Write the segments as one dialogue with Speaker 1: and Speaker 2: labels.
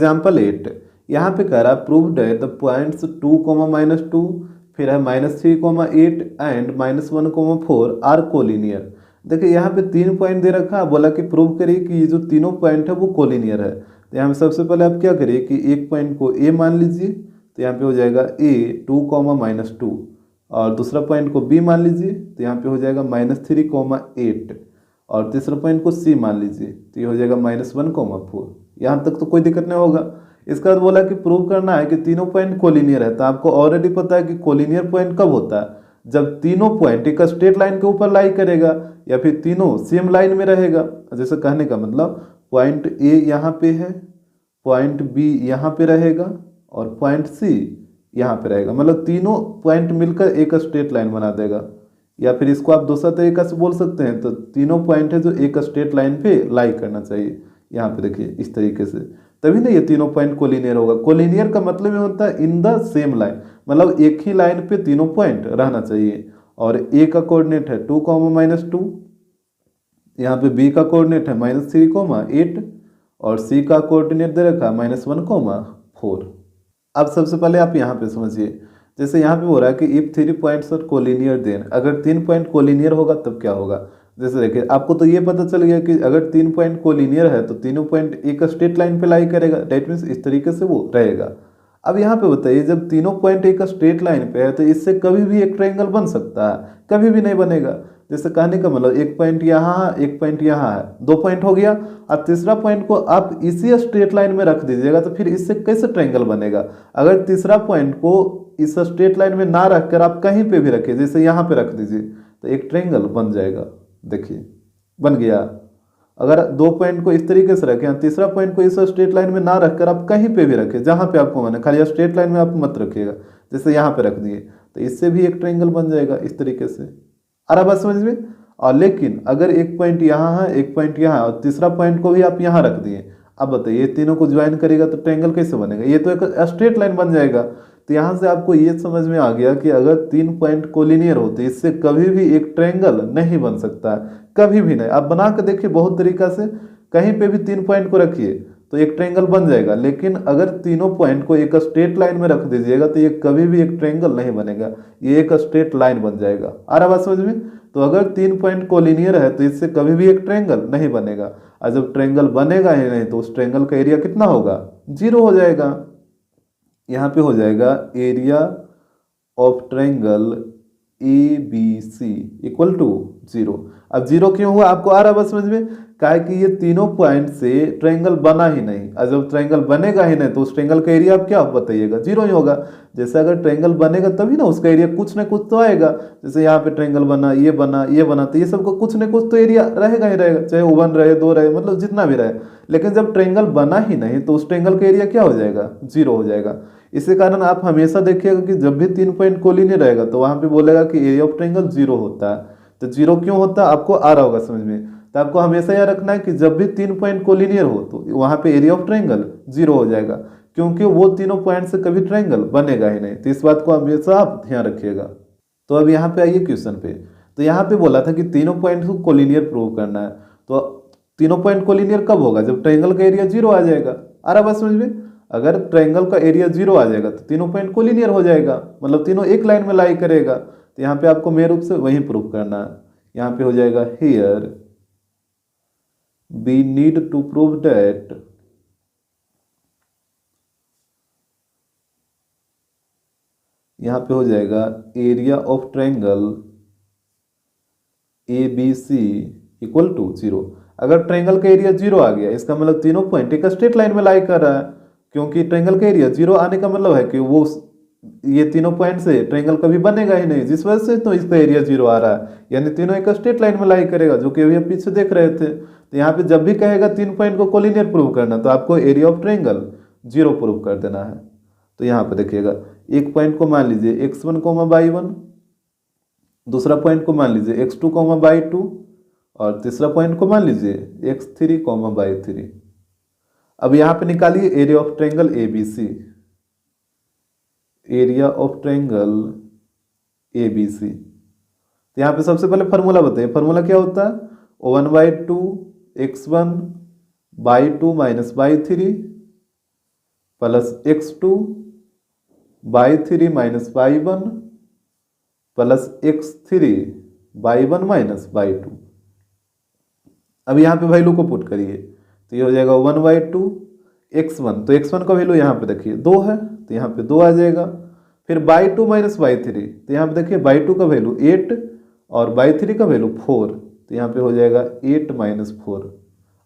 Speaker 1: Example 8 यहाँ पे कह रहा है प्रूव दैट द पॉइंट्स 2, -2 फिर है -3, 8 एंड -1, 4 आर कोलिनियर। देखिए यहाँ पे 3 पॉइंट दे रखा है, बोला कि प्रूव करिए कि ये जो तीनों पॉइंट है वो कोलिनियर है। तो यहाँ पे सबसे पहले आप क्या करिए कि एक पॉइंट को ए मान लीजिए, तो यहाँ पे हो जाएगा ए 2, -2 और दूसरा पॉइंट को बी मान लीजिए, तो यहाँ पे हो जाएगा -3, 8 और तीसरा पॉइंट को सी मान लीजिए, तो ये हो जाएगा -1, 4। यहाँ तक तो कोई दिक्कत नहीं होगा। इसके बाद बोला कि प्रूव करना है कि तीनों पॉइंट कोलिनियर है। तो आपको ऑलरेडी पता है कि कोलिनियर पॉइंट कब होता है, जब तीनों पॉइंट एक स्ट्रेट लाइन के ऊपर लाई करेगा या फिर तीनों सेम लाइन में रहेगा। जैसे कहने का मतलब पॉइंट ए यहाँ पे है, पॉइंट बी यहाँ पे रहेगा और पॉइंट सी यहाँ पे रहेगा, मतलब तीनों पॉइंट मिलकर एक स्ट्रेट लाइन बना देगा। या फिर इसको आप दूसरा तरीका से बोल सकते हैं, तो तीनों पॉइंट है जो एक स्ट्रेट लाइन पे लाई करना चाहिए। यहाँ पे देखिए इस तरीके से, तभी ना ये तीनों पॉइंट कोलिनियर होगा। कोलिनियर का मतलब ये होता है इन द सेम लाइन, मतलब एक ही लाइन पे तीनों पॉइंट रहना चाहिए। और ए का कोऑर्डिनेट है 2, -2, यहाँ पे बी का कोऑर्डिनेट है -3, 8 और सी का कोऑर्डिनेट दे रखा है -1, 4। अब सबसे पहले आप यहाँ पे समझिए, जैसे यहाँ पे हो रहा है कि if 3 points are collinear then, अगर 3 पॉइंट कोलिनियर होगा तब क्या होगा। जैसे देखिए आपको तो ये पता चल गया कि अगर 3 पॉइंट कोलिनियर है तो तीनों पॉइंट एक स्ट्रेट लाइन पे लाई करेगा, डेट मीन्स इस तरीके से वो रहेगा। अब यहाँ पे बताइए जब तीनों पॉइंट एक स्ट्रेट लाइन पे है तो इससे कभी भी एक ट्रायंगल बन सकता है, कभी भी नहीं बनेगा। जैसे कहने का मतलब एक पॉइंट यहाँ है, एक पॉइंट यहाँ है, 2 पॉइंट हो गया। अब तीसरा पॉइंट को आप इसी स्ट्रेट लाइन में रख दीजिएगा तो फिर इससे कैसे ट्रायंगल बनेगा। अगर तीसरा पॉइंट को इस स्ट्रेट लाइन में ना रखकर आप कहीं पे भी रखिए, जैसे यहाँ पे रख दीजिए, तो एक ट्रायंगल बन जाएगा। देखिए बन गया। अगर 2 पॉइंट को इस तरीके से रखें, तीसरा पॉइंट को इस स्ट्रेट लाइन में ना रखकर आप कहीं पे भी रखें, जहाँ पे आपको मन है, खाली स्ट्रेट लाइन में आप मत रखिएगा, जैसे यहाँ पे रख दिए, तो इससे भी एक ट्रायंगल बन जाएगा इस तरीके से। आ रहा बात समझ में। और लेकिन अगर एक पॉइंट यहाँ है, एक पॉइंट यहाँ है और तीसरा पॉइंट को भी आप यहाँ रख दिए, अब बताइए तीनों को ज्वाइन करेगा तो ट्रायंगल कैसे बनेगा, ये तो एक स्ट्रेट लाइन बन जाएगा। तो यहाँ से आपको ये समझ में आ गया कि अगर 3 पॉइंट कोलिनियर होते इससे कभी भी एक ट्रायंगल नहीं बन सकता है, कभी भी नहीं। आप बना के देखिए बहुत तरीका से, कहीं पे भी 3 पॉइंट को रखिए तो एक ट्रायंगल बन जाएगा। लेकिन अगर तीनों पॉइंट को एक स्ट्रेट लाइन में रख दीजिएगा तो ये कभी भी एक ट्रायंगल नहीं बनेगा, ये एक स्ट्रेट लाइन बन जाएगा। आ रहा बात समझ में। तो अगर 3 पॉइंट कोलिनियर है तो इससे कभी भी एक ट्रायंगल नहीं बनेगा, और जब ट्रायंगल बनेगा ही नहीं तो उस ट्रायंगल का एरिया कितना होगा, 0 हो जाएगा। यहाँ पे हो जाएगा area of triangle ABC equal to 0। अब 0 क्यों हुआ आपको आ रहा बस समझ में, काहे कि ये तीनों पॉइंट से ट्रायंगल बना ही नहीं, और जब ट्रायंगल बनेगा ही नहीं तो उस ट्रायंगल का एरिया आप क्या बताइएगा, 0 ही होगा। जैसे अगर ट्रायंगल बनेगा तभी ना उसका एरिया कुछ ना कुछ तो आएगा। जैसे यहाँ पे ट्रायंगल बना, ये बना, ये बना, तो ये सबको कुछ ना कुछ तो एरिया रहेगा ही रहेगा, चाहे 1 रहे, 2 रहे, मतलब जितना भी रहे। लेकिन जब ट्रायंगल बना ही नहीं तो उस ट्रायंगल का एरिया क्या हो जाएगा, 0 हो जाएगा। इसी कारण आप हमेशा देखिएगा कि जब भी 3 पॉइंट कोलिनियर रहेगा तो वहां पे बोलेगा कि एरिया ऑफ ट्रायंगल 0 होता है। तो 0 क्यों होता है आपको आ रहा होगा समझ में। तो आपको हमेशा याद रखना है कि जब भी 3 पॉइंट कोलिनियर हो तो वहां पे एरिया ऑफ ट्रायंगल 0 हो जाएगा, क्योंकि वो तीनों पॉइंट से कभी ट्रायंगल बनेगा ही नहीं। तो इस बात को हमेशा आप ध्यान रखिएगा। तो अब यहाँ पे आइए क्वेश्चन पे। तो यहाँ पे बोला था कि तीनों पॉइंट को कोलिनियर प्रूव करना है। तो तीनों पॉइंट कोलिनियर कब होगा, जब ट्रायंगल का एरिया 0 आ जाएगा। आ रहा बात समझ में। अगर ट्रायंगल का एरिया 0 आ जाएगा तो तीनों पॉइंट कोलिनियर हो जाएगा, मतलब तीनों एक लाइन में लाई करेगा। तो यहाँ पे आपको मेन रूप से वही प्रूव करना है। यहाँ पे हो जाएगा here we need to prove that यहाँ पे हो जाएगा area of triangle ABC equal to 0। अगर ट्रायंगल का एरिया 0 आ गया इसका मतलब तीनों पॉइंट एक स्ट्रेट लाइन में लाई कर रहा है, क्योंकि ट्रायंगल का एरिया 0 आने का मतलब है कि वो ये तीनों पॉइंट से ट्रायंगल कभी बनेगा ही नहीं, जिस वजह से तो इसका एरिया 0 आ रहा है, यानी तीनों एक स्ट्रेट लाइन में लाई करेगा, जो कि अभी आप पीछे देख रहे थे। तो यहाँ पे जब भी कहेगा 3 पॉइंट को कोलिनियर प्रूव करना तो आपको एरिया ऑफ ट्रायंगल 0 प्रूव कर देना है। तो यहाँ पे देखिएगा एक पॉइंट को मान लीजिए x1, y1, दूसरा पॉइंट को मान लीजिए x2, y2 और तीसरा पॉइंट को मान लीजिए x3, y3। अब यहाँ पे निकालिए area of triangle ABC, area of triangle ABC। तो यहाँ पे सबसे पहले फार्मूला बताइए, फार्मूला क्या होता है, 1/2 x1 by 2 - y3 plus x2 by 3 minus by 1 plus x3 by 1 minus by 2। अब यहाँ पे वैल्यू को पुट करिए तो ये हो जाएगा 1/2 x1, तो x1 का वैल्यू यहाँ पे देखिए 2 है तो यहाँ पे 2 आ जाएगा। फिर बाई 2 माइनस बाई 3, तो यहाँ पे देखिए बाई 2 का वैल्यू 8 और बाई 3 का वैल्यू 4, तो यहाँ पे हो जाएगा 8 माइनस 4।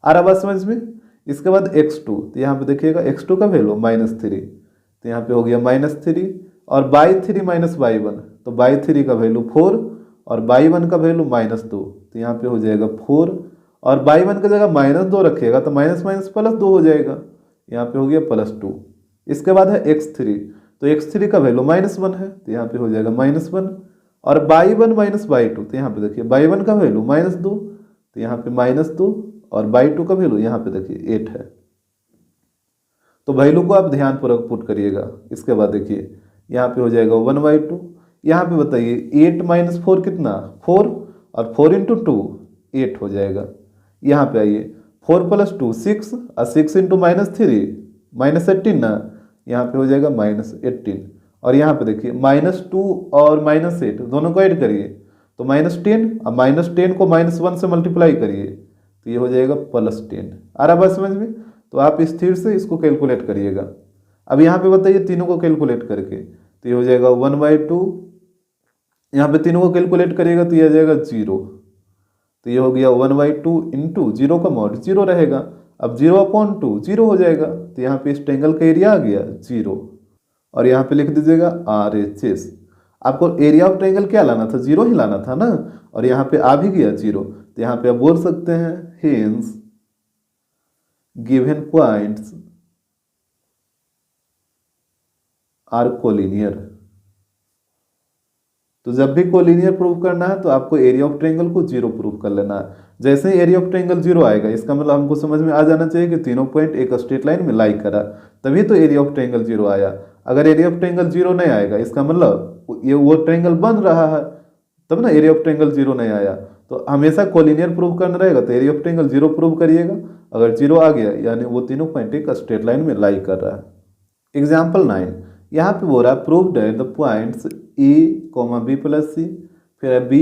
Speaker 1: आ रहा बात समझ में। इसके बाद x2, तो यहाँ पे देखिएगा x2 का वैल्यू -3, तो यहाँ पे हो गया -3 और बाई 3 माइनस बाई 1, तो बाई 3 का वैल्यू 4 और बाई 1 का वैल्यू -2, तो यहाँ पे हो जाएगा 4 और बाई 1 की जगह -2 रखिएगा तो माइनस माइनस प्लस 2 हो जाएगा, यहाँ पे हो गया +2। इसके बाद है x3, तो x3 का वैल्यू -1 है तो यहाँ पे हो जाएगा -1 और बाई 1 माइनस बाई 2, तो यहाँ पे देखिए बाई 1 का वैल्यू -2, तो यहाँ पे -2 और बाई 2 का वैल्यू यहाँ पे देखिए 8 है। तो वैल्यू को आप ध्यानपूर्वक पुट करिएगा। इसके बाद देखिए यहाँ पे हो जाएगा 1/2। यहाँ पे बताइए 8 माइनस 4 कितना, 4 और 4 इंटू 2 8 हो जाएगा। यहाँ पे आइए 4 प्लस 2 6 और 6 इंटू -3 -18 ना, यहाँ पे हो जाएगा -18 और यहाँ पे देखिए -2 और -8 दोनों को ऐड करिए तो -10 और -10 को -1 से मल्टीप्लाई करिए तो ये हो जाएगा +10। आ रहा बात समझ में। तो आप स्थिर से इसको कैलकुलेट करिएगा। अब यहाँ पे बताइए तीनों को कैलकुलेट करके तो ये हो जाएगा 1/2, यहाँ पे तीनों को कैलकुलेट करिएगा तो ये आ जाएगा 0, तो ये हो गया 1/2 इंटू 0 का मॉड 0 रहेगा। अब 0/2 0 हो जाएगा, तो यहाँ पे इस ट्रायंगल का एरिया आ गया 0 और यहाँ पे लिख दीजिएगा RHS। आपको एरिया ऑफ ट्रायंगल क्या लाना था, 0 ही लाना था ना, और यहाँ पे आ भी गया 0, तो यहाँ पे आप बोल सकते हैं hence given points are collinear. तो जब भी कोलिनियर प्रूव करना है तो आपको एरिया ऑफ ट्रायंगल को 0 प्रूव कर लेना है। जैसे ही एरिया ऑफ ट्रायंगल 0 आएगा इसका मतलब हमको समझ में आ जाना चाहिए कि तीनों पॉइंट एक स्ट्रेट लाइन में लाई करा, तभी तो एरिया ऑफ ट्रायंगल 0 आया। अगर एरिया ऑफ ट्रायंगल 0 नहीं आएगा इसका मतलब ये वो ट्रायंगल बन रहा है, तब ना एरिया ऑफ ट्रायंगल 0 नहीं आया। तो हमेशा कोलिनियर प्रूव करना रहेगा तो एरिया ऑफ ट्रायंगल 0 प्रूव करिएगा। अगर 0 आ गया यानी वो तीनों पॉइंट एक स्ट्रेट लाइन में लाई कर रहा है। एग्जाम्पल 9, यहाँ पे बोल रहा है prove that the points A, B plus C, फिर B,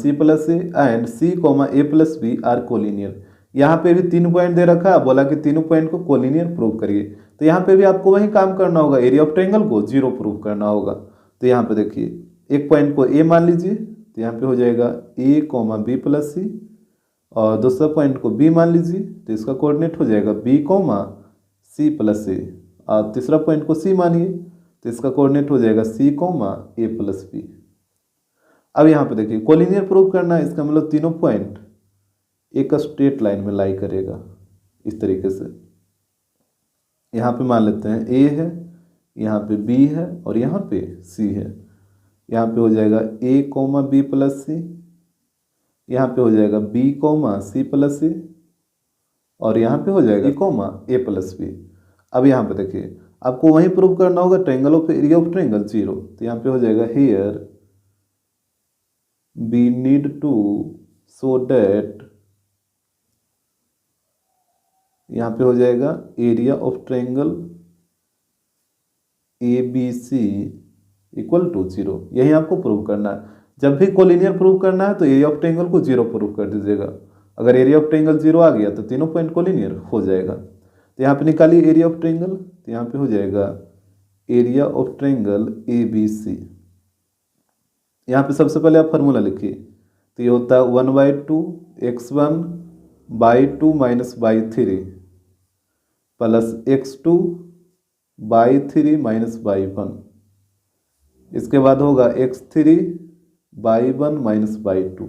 Speaker 1: C plus A and C, A plus B are collinear. यहाँ पे भी 3 पॉइंट दे रखा है, बोला कि तीनों पॉइंट को कोलिनियर प्रूव करिए। तो यहाँ पे भी आपको वही काम करना होगा, एरिया ऑफ ट्रायंगल को 0 प्रूव करना होगा। तो यहाँ पे देखिए एक पॉइंट को A मान लीजिए, तो यहाँ पे हो जाएगा A, B प्लस C और दूसरा पॉइंट को B मान लीजिए तो इसका कोऑर्डिनेट हो जाएगा B, C प्लस A और तीसरा पॉइंट को C मानिए तो इसका कोऑर्डिनेट हो जाएगा C, A प्लस B। अब यहाँ पे देखिए कोलिनियर प्रूव करना है, इसका मतलब तीनों पॉइंट एक स्ट्रेट लाइन में लाई करेगा इस तरीके से। यहाँ पे मान लेते हैं A है, यहाँ पे B है और यहाँ पे C है। यहाँ पे हो जाएगा A, B प्लस C, यहाँ पे हो जाएगा B, C प्लस A और यहाँ पे हो जाएगा A प्लस B। अब यहाँ पे देखिए आपको वही प्रूव करना होगा triangle of area of triangle 0, तो यहाँ पे हो जाएगा here we need to show that, यहाँ पे हो जाएगा area of triangle ABC equal to 0। यही आपको प्रूव करना है। जब भी कोलिनियर प्रूव करना है तो एरिया ऑफ ट्रायंगल को 0 प्रूव कर दीजिएगा। अगर एरिया ऑफ ट्रायंगल 0 आ गया तो तीनों पॉइंट कोलिनियर हो जाएगा। तो यहाँ पे निकालिए एरिया ऑफ ट्रायंगल, तो यहाँ पे हो जाएगा एरिया ऑफ ट्रायंगल ABC। यहाँ पे सबसे पहले आप फार्मूला लिखिए, तो ये होता है 1/2 x1 by 2 minus by 3 plus x2 by 3 minus by 1। इसके बाद होगा x3 बाई 1 माइनस बाई 2।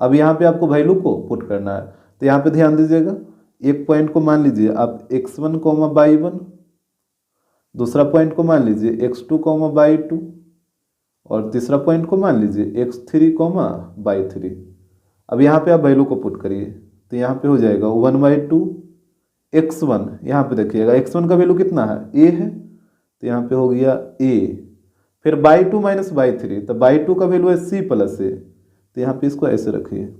Speaker 1: अब यहाँ पे आपको वैल्यू को पुट करना है, तो यहाँ पे ध्यान दीजिएगा एक पॉइंट को मान लीजिए आप x1, बाई 1, दूसरा पॉइंट को मान लीजिए x2, बाई 2 और तीसरा पॉइंट को मान लीजिए x3, बाई 3। अब यहाँ पे आप वैल्यू को पुट करिए, तो यहाँ पे हो जाएगा 1/2 x1, यहाँ पे देखिएगा x1 का वैल्यू कितना है A है, तो यहाँ पे हो गया A, फिर बाई 2 माइनस बाई 3, तो बाई 2 का वैल्यू है C प्लस A, तो यहाँ पे इसको ऐसे रखिए,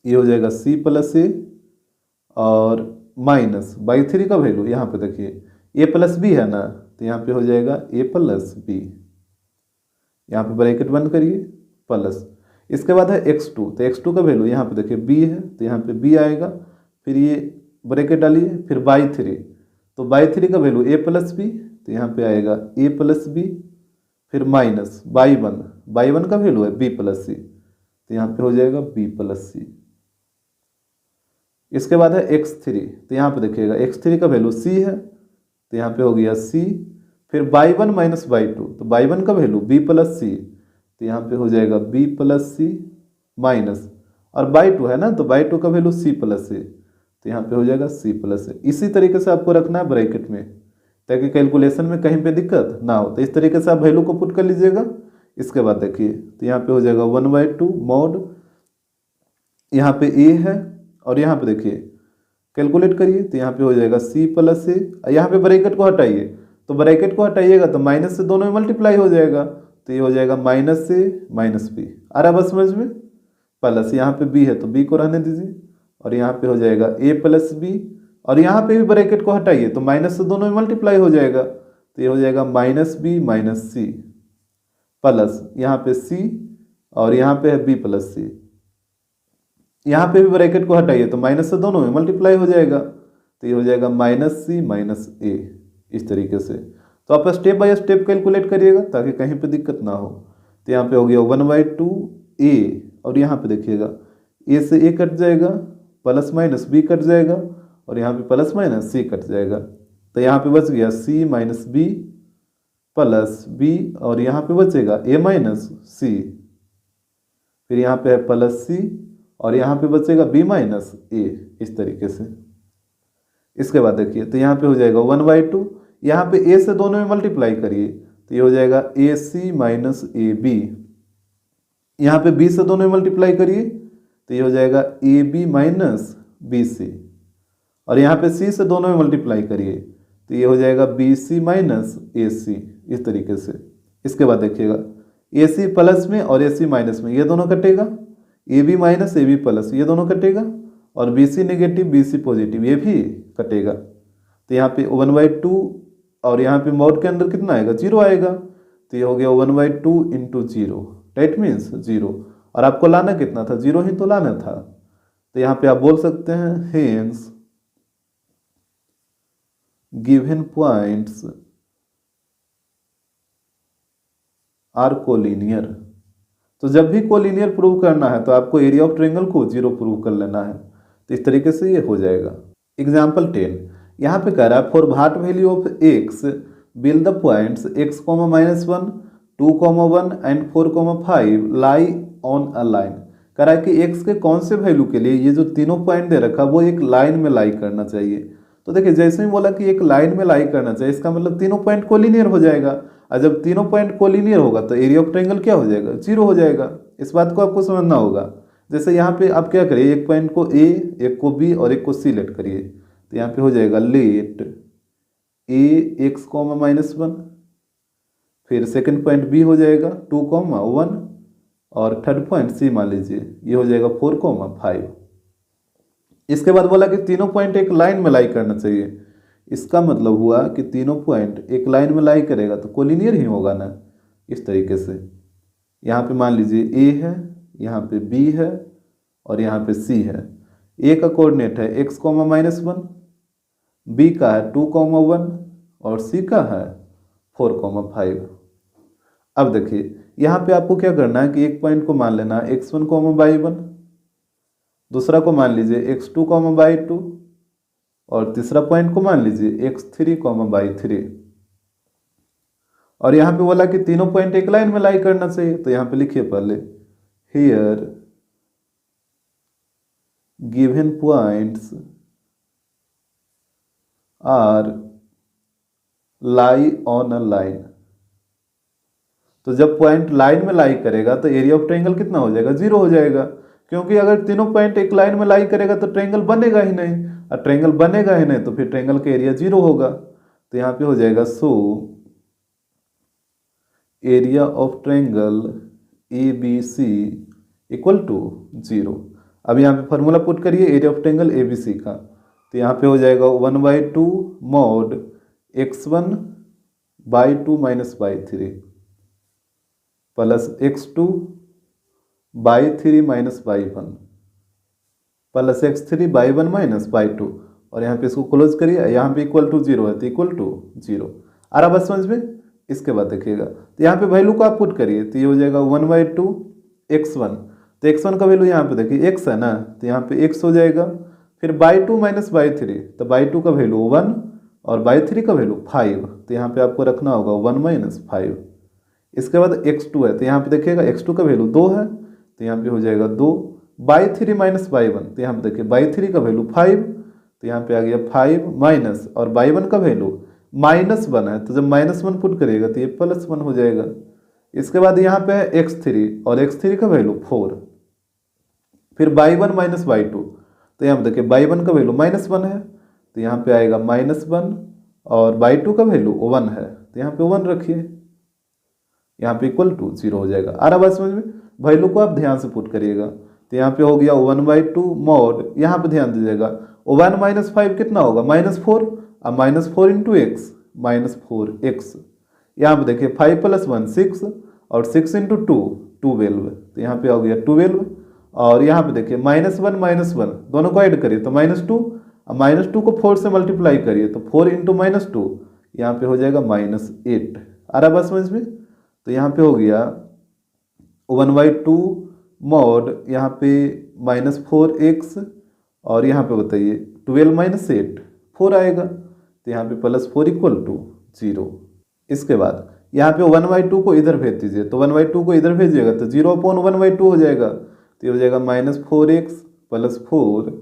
Speaker 1: ये हो जाएगा C प्लस A और माइनस बाई थ्री का वैल्यू यहाँ पे देखिए ए प्लस बी है ना, तो यहाँ पे हो जाएगा ए प्लस बी, यहाँ पे ब्रैकेट बंद करिए प्लस, इसके बाद है x2, तो x2 का वैल्यू यहाँ पे देखिए b है, तो यहाँ पे b आएगा, फिर ये ब्रैकेट डालिए, फिर बाई थ्री, तो बाई थ्री का वैल्यू a प्लस बी, तो यहाँ पे आएगा a प्लस बी, फिर माइनस बाई वन का वैल्यू है b प्लस सी, तो यहाँ पे हो जाएगा b प्लस सी। इसके बाद है x3, तो यहाँ पे देखिएगा x3 का वैल्यू c है, तो यहाँ पे हो गया c, फिर by one minus by two, तो बाई वन का वैल्यू b प्लस सी, तो यहाँ पे हो जाएगा b प्लस सी माइनस, और बाई टू है ना, तो बाई टू का वैल्यू c प्लस सी, तो यहाँ पे हो जाएगा c प्लस सी। इसी तरीके से आपको रखना है ब्रैकेट में, ताकि कैलकुलेशन में कहीं पे दिक्कत ना हो, तो इस तरीके से आप वैल्यू को पुट कर लीजिएगा। इसके बाद देखिए, तो यहाँ पे हो जाएगा 1/2 मॉड, यहाँ पे a है, और यहाँ पे देखिए कैलकुलेट करिए, तो यहाँ पे हो जाएगा c प्लस ए, यहाँ पे ब्रैकेट को हटाइए, तो ब्रैकेट को हटाइएगा तो माइनस से दोनों में मल्टीप्लाई हो जाएगा, तो ये हो जाएगा माइनस से माइनस बी, आ रहा बस समझ में, प्लस यहाँ पे b है तो b को रहने दीजिए, और यहाँ पे हो जाएगा a प्लस बी, और यहाँ पे भी ब्रैकेट को हटाइए तो माइनस से दोनों में मल्टीप्लाई हो जाएगा, तो ये हो जाएगा माइनस बी माइनस सी, प्लस यहाँ पे c, और यहाँ पे है b प्लस सी, यहाँ पे भी ब्रैकेट को हटाइए तो माइनस से दोनों में मल्टीप्लाई हो जाएगा, तो ये हो जाएगा माइनस सी माइनस ए, इस तरीके से। तो आप स्टेप बाय स्टेप कैलकुलेट करिएगा ताकि कहीं पे दिक्कत ना हो। तो यहाँ पे हो गया 1/2 ए, और यहाँ पे देखिएगा ए से ए कट जाएगा, प्लस माइनस बी कट जाएगा, और यहाँ पे प्लस माइनस सी कट जाएगा, तो यहाँ पे बच गया सी माइनस बी प्लस बी, और यहाँ पे बचेगा ए माइनस सी, फिर यहाँ पे है प्लस सी, और यहाँ पे बचेगा b माइनस ए, इस तरीके से। इसके बाद देखिए, तो यहाँ पे हो जाएगा 1/2, यहाँ पे a से दोनों में मल्टीप्लाई करिए, तो ये हो जाएगा ए सी माइनस ए बी, यहाँ पे b से दोनों में मल्टीप्लाई करिए, तो ये हो जाएगा A B minus B C, और यहाँ पे c से दोनों में मल्टीप्लाई करिए, तो ये हो जाएगा बी सी माइनस ए सी, इस तरीके से। इसके बाद देखिएगा ए सी प्लस में और ए सी माइनस में ये दोनों कटेगा, A B minus A B plus ये दोनों कटेगा, और B C negative B C positive ये भी कटेगा, तो यहाँ पे 1/2, और यहाँ पे मॉड के अंदर कितना आएगा 0 आएगा, तो ये हो गया 1/2 इंटू 0, डेट मीन्स 0, और आपको लाना कितना था 0 ही तो लाना था, तो यहाँ पे आप बोल सकते हैं hence given points are collinear. तो जब भी कोलिनियर प्रूव करना है तो आपको एरिया ऑफ ट्रायंगल को 0 प्रूव कर लेना है, तो इस तरीके से ये हो जाएगा। एग्जाम्पल 10, यहाँ पे कह रहा है for what value of x बिल्ड the points x, -1, 2, 1 and 4, 5 lie on a line. कह रहा है कि x के कौन से वैल्यू के लिए ये जो तीनों पॉइंट दे रखा वो एक लाइन में लाई करना चाहिए। तो देखिए जैसे ही बोला कि एक लाइन में लाई करना चाहिए, इसका मतलब तीनों पॉइंट कोलिनियर हो जाएगा, और जब तीनों पॉइंट कोलिनियर होगा तो एरिया ऑफ ट्रायंगल क्या हो जाएगा 0 हो जाएगा। इस बात को आपको समझना होगा। जैसे यहाँ पे आप क्या करिए, एक पॉइंट को a, एक को b और एक को c लेट करिए, तो यहाँ पे हो जाएगा लेट a x, -1, फिर सेकंड पॉइंट b हो जाएगा 2, 1, और थर्ड पॉइंट c मान लीजिए ये हो जाएगा 4, 5। इसके बाद बोला कि तीनों पॉइंट एक लाइन में लाई करना चाहिए, इसका मतलब हुआ कि तीनों पॉइंट एक लाइन में लाई करेगा तो कोलिनियर ही होगा ना, इस तरीके से। यहाँ पे मान लीजिए a है, यहाँ पे b है, और यहाँ पे c है। a का कोऑर्डिनेट है x, -1, b का है 2, 1 और c का है 4, 5। अब देखिए यहाँ पे आपको क्या करना है कि एक पॉइंट को मान लेना है x1, y1, दूसरा को मान लीजिए x2, y2, और तीसरा पॉइंट को मान लीजिए x3, y3। और यहाँ पे बोला कि तीनों पॉइंट एक लाइन में लाई करना चाहिए, तो यहाँ पे लिखिए पहले here given points are lie on a line. तो जब पॉइंट लाइन में लाई करेगा तो एरिया ऑफ ट्रायंगल कितना हो जाएगा 0 हो जाएगा, क्योंकि अगर तीनों पॉइंट एक लाइन में लाई करेगा तो ट्रायंगल बनेगा ही नहीं, और ट्रायंगल बनेगा ही नहीं तो फिर ट्रायंगल का एरिया 0 होगा। तो यहाँ पे हो जाएगा so area of triangle ABC equal to 0। अब यहाँ पे फॉर्मूला पुट करिए एरिया ऑफ ट्रायंगल ABC का, तो यहाँ पे हो जाएगा 1/2 mod x1/2 minus y3 plus x2/3 minus y1 plus x3/1 minus y2, और यहाँ पे इसको क्लोज करिए, यहाँ पे इक्वल टू 0 है तो इक्वल टू 0। आ रहा बात समझ में। इसके बाद देखिएगा तो यहाँ पे वैल्यू को आप पुट करिए तो ये हो जाएगा 1/2 x1, तो x1 का वैल्यू यहाँ पे देखिए x है ना, तो यहाँ पे x हो जाएगा, फिर y2 माइनस y3, तो y2 का वैल्यू 1 और y3 का वैल्यू 5, तो यहाँ पे आपको रखना होगा 1 माइनस 5। इसके बाद x2 है तो यहाँ पे देखिएगा x2 का वैल्यू 2 है, तो यहाँ पे हो जाएगा 2, y3 माइनस y1, तो यहाँ पे देखिए y3 का वैल्यू 5, तो यहाँ पे आ गया 5 माइनस, और y1 का वैल्यू -1 है, तो जब -1 पुट करिएगा तो ये +1 हो जाएगा। इसके बाद यहाँ पे है x3 और x3 का वैल्यू 4, फिर y1 माइनस y2, तो यहाँ पे देखिए y1 का वैल्यू -1 है, तो यहाँ पे आएगा -1, और y2 का वैल्यू 1 है, तो यहाँ पे 1 रखिए, यहाँ पे इक्वल टू 0 हो जाएगा। आ रहा बात समझ में। वैल्यू को आप ध्यान से पुट करिएगा, तो यहाँ पे हो गया 1/2 मॉड, यहाँ पे ध्यान दीजिएगा 1 माइनस 5 कितना होगा -4, अब -4 इंटू एक्स -4x, यहाँ पे देखिए 5 + 1 6, और 6 इंटू 2 12, तो यहाँ पे हो गया 12, और यहाँ पे देखिए -1 दोनों को ऐड करिए तो -2, अब -2 को 4 से मल्टीप्लाई करिए तो 4 इंटू -2, यहाँ पे हो जाएगा -8। आ रहा बात समझ में। तो यहाँ पे हो गया 1/2 मॉड, यहाँ पे -4x, और यहाँ पे बताइए 12 माइनस 8 4 आएगा, तो यहाँ पे +4 इक्वल टू 0। इसके बाद यहाँ पे 1/2 को इधर भेज दीजिए, तो 1/2 को इधर भेजिएगा तो 0/1/2 हो जाएगा, तो ये हो जाएगा -4x + 4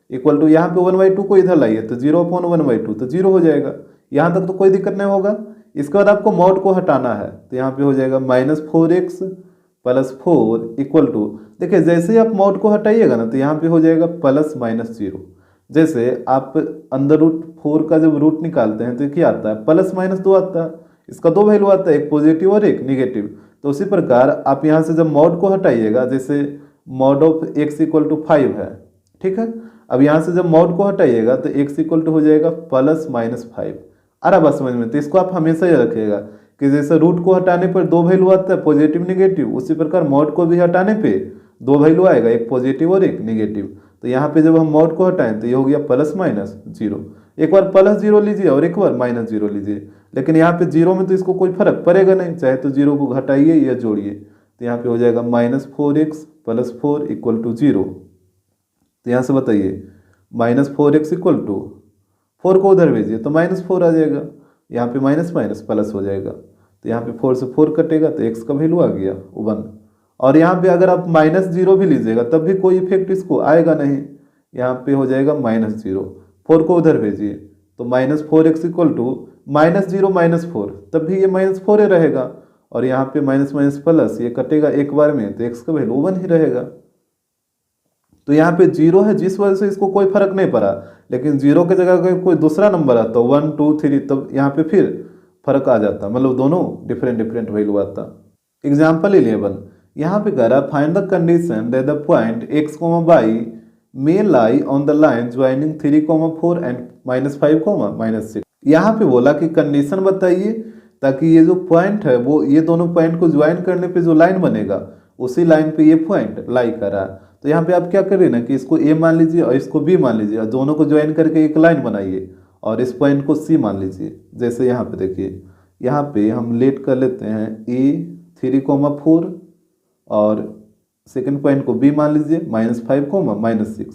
Speaker 1: इक्वल टू, यहाँ पे 1/2 को इधर लाइए तो 0/1/2, तो 0 हो जाएगा। यहाँ तक तो कोई दिक्कत नहीं होगा। इसके बाद आपको मॉड को हटाना है, तो यहाँ पे हो जाएगा -4x + 4 इक्वल टू, देखिए जैसे ही आप मॉड को हटाइएगा ना तो यहाँ पे हो जाएगा +-0। जैसे आप अंदर रूट 4 का जब रूट निकालते हैं तो क्या आता है, +-2 आता है, इसका 2 वैल्यू आता है, एक पॉजिटिव और एक निगेटिव। तो उसी प्रकार आप यहाँ से जब मॉड को हटाइएगा, जैसे मॉड ऑफ x = 5 है, ठीक है, अब यहाँ से जब मॉड को हटाइएगा तो x = हो जाएगा +-5। आ रहा बात समझ में। तो इसको आप हमेशा याद रखिएगा कि जैसे रूट को हटाने पर 2 वैल्यू आता है, पॉजिटिव निगेटिव, उसी प्रकार मॉड को भी हटाने पे 2 वैल्यू आएगा, एक पॉजिटिव और एक निगेटिव। तो यहाँ पे जब हम मॉड को हटाएं तो ये हो गया +-0। एक बार +0 लीजिए और एक बार -0 लीजिए, लेकिन यहाँ पे 0 में तो इसको कोई फर्क पड़ेगा नहीं, चाहे तो 0 को घटाइए या जोड़िए, तो यहाँ पे हो जाएगा -4x + 4 इक्वल टू 0। तो यहाँ से बताइए -4x इक्वल टू 4 को उधर भेजिए तो -4 आ जाएगा, यहाँ पे माइनस माइनस प्लस हो जाएगा, तो यहाँ पे 4 से 4 कटेगा तो x का वैल्यू आ गया 1। और यहाँ पे अगर आप -0 भी लीजिएगा तब भी कोई इफेक्ट इसको आएगा नहीं, यहाँ पे हो जाएगा -0, 4 को उधर भेजिए तो -4x इक्वल टू -0 -4, तब भी ये -4 रहेगा, और यहाँ पे माइनस माइनस प्लस ये कटेगा एक बार में तो x का वैल्यू 1 ही रहेगा। तो यहाँ पे 0 है जिस वजह से इसको कोई फर्क नहीं पड़ा, लेकिन 0 की जगह अगर कोई दूसरा नंबर आता 1 2 3 तब यहाँ पे फिर फर्क आ जाता, मतलब दोनों डिफरेंट वैल्यू आता। एग्जाम्पल 11, यहाँ पे कह रहा है find the condition that the point x, y may lie on the line joining 3, 4 and -5, -6। यहाँ पे बोला कि कंडीशन बताइए ताकि ये जो पॉइंट है वो ये दोनों पॉइंट को ज्वाइन करने पे जो लाइन बनेगा उसी लाइन पे ये पॉइंट लाई कर रहा है। तो यहाँ पे आप क्या करिए ना कि इसको a मान लीजिए और इसको b मान लीजिए, और दोनों को ज्वाइन करके एक लाइन बनाइए और इस पॉइंट को c मान लीजिए। जैसे यहाँ पे देखिए, यहाँ पे हम लेट कर लेते हैं a 3, 4 और सेकंड पॉइंट को b मान लीजिए -5, -6,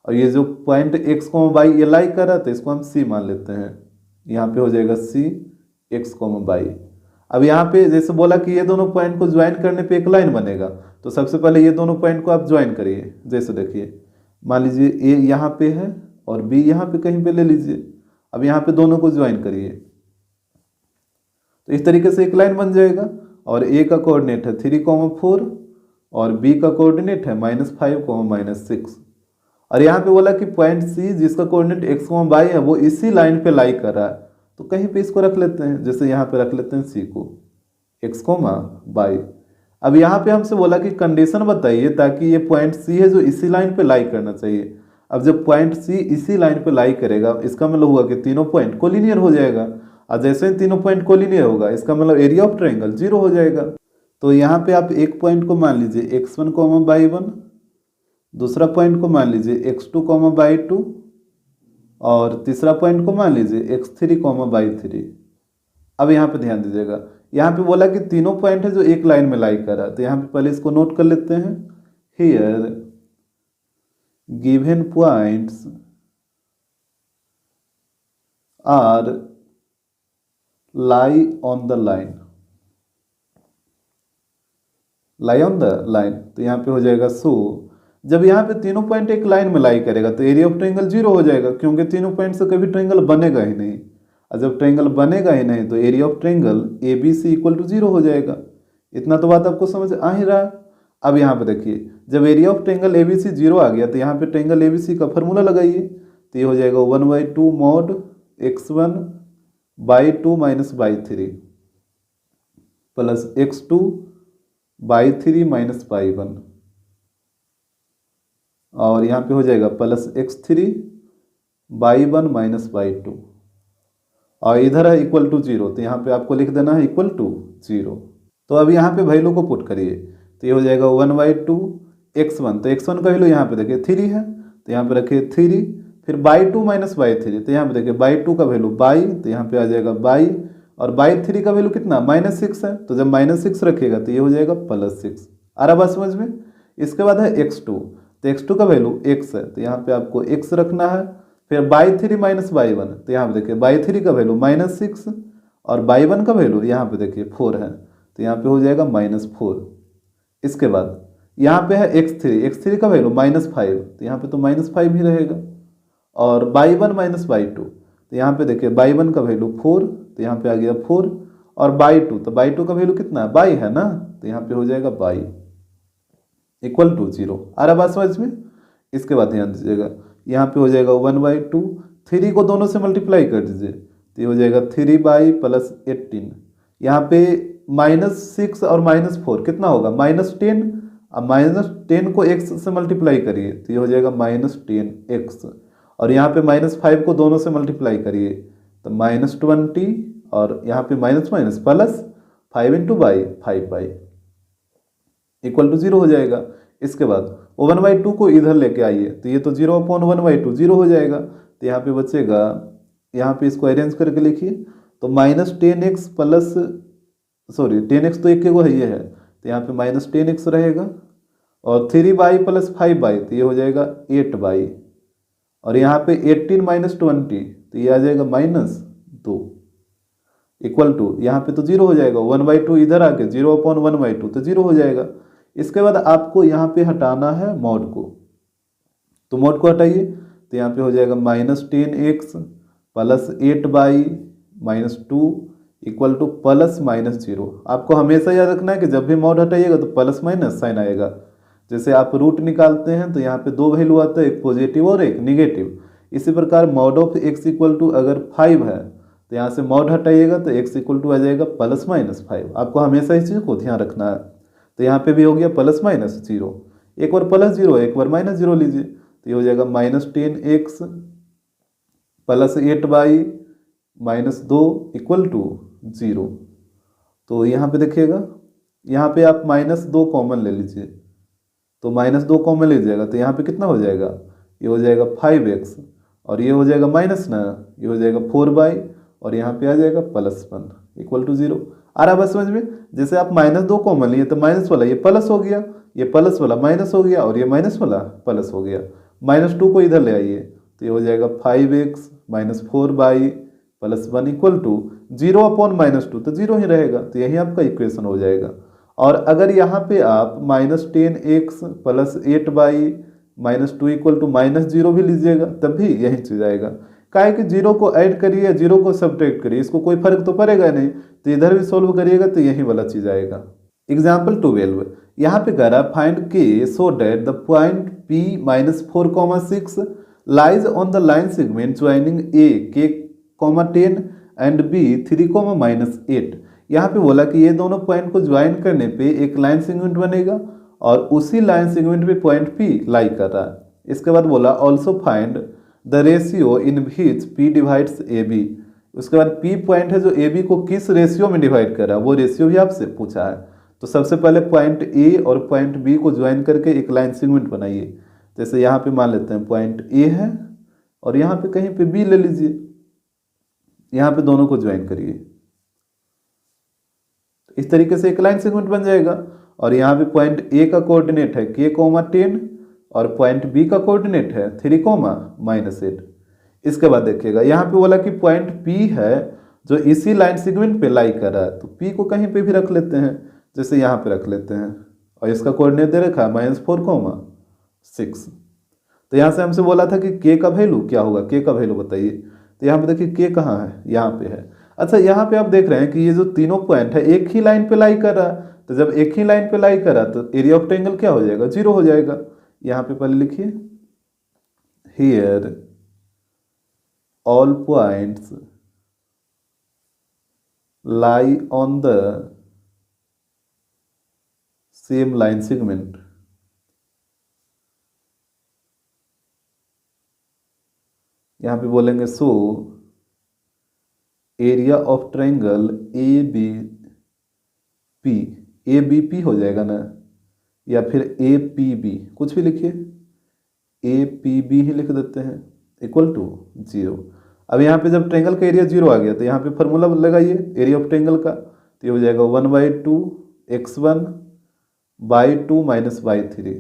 Speaker 1: और ये जो पॉइंट x, y ये लाई कर रहा है तो इसको हम c मान लेते हैं। यहाँ पे हो जाएगा c x, y। अब यहाँ पे जैसे बोला कि ये दोनों पॉइंट को ज्वाइन करने पे एक लाइन बनेगा, तो सबसे पहले ये दोनों पॉइंट को आप ज्वाइन करिए। जैसे देखिए, मान लीजिए a यहाँ पे है और b यहाँ पे कहीं पे ले लीजिए, अब यहाँ पे दोनों को ज्वाइन करिए तो इस तरीके से एक लाइन बन जाएगा। और a का कोऑर्डिनेट है 3, 4 और b का कोऑर्डिनेट है -5, -6। और यहाँ पे बोला कि पॉइंट c जिसका कोऑर्डिनेट x, y है वो इसी लाइन पे लाई कर रहा है, तो कहीं पे इसको रख लेते हैं। जैसे यहाँ पे रख लेते हैं c को x, y। अब यहाँ पे हमसे बोला कि कंडीशन बताइए ताकि ये पॉइंट c है जो इसी लाइन पे लाई करना चाहिए। अब जब पॉइंट सी इसी लाइन पे लाई करेगा, इसका मतलब हुआ कि तीनों पॉइंट कोलिनियर हो जाएगा, और जैसे ही तीनों पॉइंट कोलिनियर होगा इसका मतलब एरिया ऑफ ट्रायंगल 0 हो जाएगा। तो यहाँ पे आप एक पॉइंट को मान लीजिए x1, y1, दूसरा पॉइंट को मान लीजिए x2, y2, और तीसरा पॉइंट को मान लीजिए x3, y3। अब यहाँ पे ध्यान दीजिएगा, यहाँ पे बोला कि तीनों पॉइंट है जो एक लाइन में लाई कर रहा है, तो यहाँ पे पहले इसको नोट कर लेते हैं। Here given points are lie on the line, lie on the line, तो यहाँ पे हो जाएगा सो जब यहाँ पे तीनों पॉइंट एक लाइन में लाई करेगा तो एरिया ऑफ ट्रायंगल 0 हो जाएगा, क्योंकि तीनों पॉइंट से कभी ट्रायंगल बनेगा ही नहीं, और जब ट्रायंगल बनेगा ही नहीं तो area of triangle ABC equal to 0 हो जाएगा। इतना तो बात आपको समझ आ ही रहा है। अब यहाँ पे देखिए, जब एरिया ऑफ ट्रायंगल ABC 0 आ गया तो यहाँ पे ट्रायंगल ABC का फॉर्मूला लगाइए, तो ये हो जाएगा 1/2 mod x1 by2 minus y3 plus x2 by3 minus y1, और यहाँ पे हो जाएगा plus x3 y1 minus y2, और इधर है इक्वल टू 0, तो यहाँ पे आपको लिख देना है इक्वल टू 0। तो अब यहाँ पे वैल्यू को पुट करिए, तो ये हो जाएगा 1/2 x1, तो x1 का वैल्यू यहाँ पे देखिए 3 है, तो यहाँ पे रखिए 3, फिर y2 माइनस y3, तो यहाँ पे देखिए y2 का वैल्यू y, तो यहाँ पे आ जाएगा y, और y3 का वैल्यू कितना -6 है, तो जब -6 रखिएगा तो ये हो जाएगा +6। आ रहा बात समझ में। इसके बाद है x2, तो x2 का वैल्यू x है, तो यहाँ पे आपको x रखना है, फिर y3 माइनस y1, तो यहाँ पे देखिए y3 का वैल्यू -6 और y1 का वैल्यू यहाँ पे देखिए 4 है, तो यहाँ पे हो जाएगा -4। इसके बाद यहाँ पे है x3 का वैल्यू -5, तो यहाँ पे तो -5 ही रहेगा, और y1 माइनस y2, तो यहाँ पे देखिए y1 का वैल्यू 4, तो यहाँ पे आ गया 4, और y2, तो y2 का वैल्यू कितना है, y है ना, तो यहाँ पे हो जाएगा y इक्वल टू 0। आ रहा बात समझ में। इसके बाद ध्यान दीजिएगा, यहाँ पे हो जाएगा 1/2, 3 को दोनों से मल्टीप्लाई कर दीजिए, तो ये हो जाएगा 3y प्लस 18, यहाँ पे -6 और -4 कितना होगा -10, अब -10 को x से मल्टीप्लाई करिए तो ये हो जाएगा -10x, और यहाँ पे -5 को दोनों से मल्टीप्लाई करिए तो -20, और यहाँ पे minus minus plus 5 into by 5y equal to 0 हो जाएगा। इसके बाद 1/2 को इधर लेके आइए तो ये तो 0/1/2 0 हो जाएगा, तो यहाँ पे बचेगा, यहाँ पे इसको अरेंज करके लिखिए तो -10x प्लस 10x तो एक के वो है, ये है, तो यहाँ पे -10x रहेगा, और 3y प्लस 5y तो ये हो जाएगा 8y, और यहाँ पे 18 माइनस 20 तो ये आ जाएगा -2 इक्वल टू, यहाँ पे तो 0 हो जाएगा, 1/2 इधर आके 0/1/2 तो 0 हो जाएगा। इसके बाद आपको यहाँ पे हटाना है मॉड को, तो मॉड को हटाइए तो यहाँ पे हो जाएगा -10x plus 8y minus 2 equal two plus -0। आपको हमेशा याद रखना है कि जब भी मॉड हटाइएगा तो प्लस माइनस साइन आएगा। जैसे आप रूट निकालते हैं तो यहाँ पे दो वैल्यू आता है, एक पॉजिटिव और एक निगेटिव। इसी प्रकार mod of x equal to अगर 5 है तो यहाँ से मॉड हटाइएगा तो x इक्वल टू आ जाएगा +-5। आपको हमेशा इस चीज़ को ध्यान रखना है। तो यहाँ पे भी हो गया +-0, एक बार +0 एक बार -0 लीजिए तो ये हो जाएगा -10x plus 8y minus 2 equal to 0। तो यहाँ पे देखिएगा, यहाँ पे आप -2 कॉमन ले लीजिए, तो -2 कॉमन लीजिएगा तो यहाँ पे कितना हो जाएगा, ये हो जाएगा 5x, और ये हो जाएगा माइनस ना, ये हो जाएगा 4y, और यहाँ पे आ जाएगा +1 इक्वल टू 0। आ रहा बस समझ में। जैसे आप -2 कॉमन लिए तो माइनस वाला ये प्लस हो गया, ये प्लस वाला माइनस हो गया, और ये माइनस वाला प्लस हो गया। -2 को इधर ले आइए तो ये हो जाएगा 5x minus 4y plus 1 equal to 0/-2 तो 0 ही रहेगा, तो यही आपका इक्वेशन हो जाएगा। और अगर यहाँ पे आप -10x plus 8y minus 2 equal to -0 भी लीजिएगा तब भी यही चीज आएगा। काहे कि 0 को ऐड करिए या 0 को सब्ट्रैक्ट करिए, इसको कोई फर्क तो पड़ेगा नहीं, तो इधर भी सोल्व करिएगा तो यही वाला चीज आएगा। एग्जाम्पल 12, यहाँ पे कह रहा है find k so that the point P -4,6 lies on the line segment joining A K,10 and B 3,-8। यहाँ पे बोला कि ये दोनों पॉइंट को ज्वाइन करने पे एक लाइन सेगमेंट बनेगा और उसी लाइन सेगमेंट पे पॉइंट P लाई कर रहा है। इसके बाद बोला also find the ratio in which P divides A B. उसके बाद पी पॉइंट है जो ए बी को किस रेशियो में डिवाइड कर रहा है, वो रेशियो भी आपसे पूछा है। तो सबसे पहले पॉइंट ए और पॉइंट बी को ज्वाइन करके एक लाइन सेगमेंट बनाइए। जैसे यहाँ पे मान लेते हैं पॉइंट ए है और यहाँ पे कहीं पे बी ले लीजिए, यहाँ पे दोनों को ज्वाइन करिए। इस तरीके से एक लाइन सेगमेंट बन जाएगा। और यहाँ पे पॉइंट ए का कोऑर्डिनेट है k, 10 और पॉइंट बी का कोऑर्डिनेट है 3, -8। इसके बाद देखिएगा यहाँ पे बोला कि पॉइंट P है जो इसी लाइन सेगमेंट पे लाई कर रहा है, तो P को कहीं पे भी रख लेते हैं, जैसे यहाँ पे रख लेते हैं। और इसका कोऑर्डिनेट दे रखा है -4, 6। तो यहाँ से हमसे बोला था कि k का वैल्यू क्या होगा, k का वैल्यू बताइए। तो यहाँ पे देखिए k कहाँ है, यहाँ पे है। अच्छा यहाँ पे आप देख रहे हैं कि ये जो तीनों पॉइंट है एक ही लाइन पे लाई कर रहा है, तो जब एक ही लाइन पे लाई कर रहा है तो एरिया ऑफ ट्रायंगल क्या हो जाएगा, 0 हो जाएगा। यहाँ पे पहले लिखिए here all points lie on the same line segment. यहाँ पे बोलेंगे so area of triangle A B P, A B P हो जाएगा ना, या फिर ए पी बी, कुछ भी लिखिए, ए पी बी ही लिख देते हैं, इक्वल टू 0। अब यहाँ पे जब ट्रायंगल का एरिया 0 आ गया तो यहाँ पे फॉर्मूला लगाइए एरिया ऑफ ट्रायंगल का। तो ये हो जाएगा 1/2 x1/2 - y3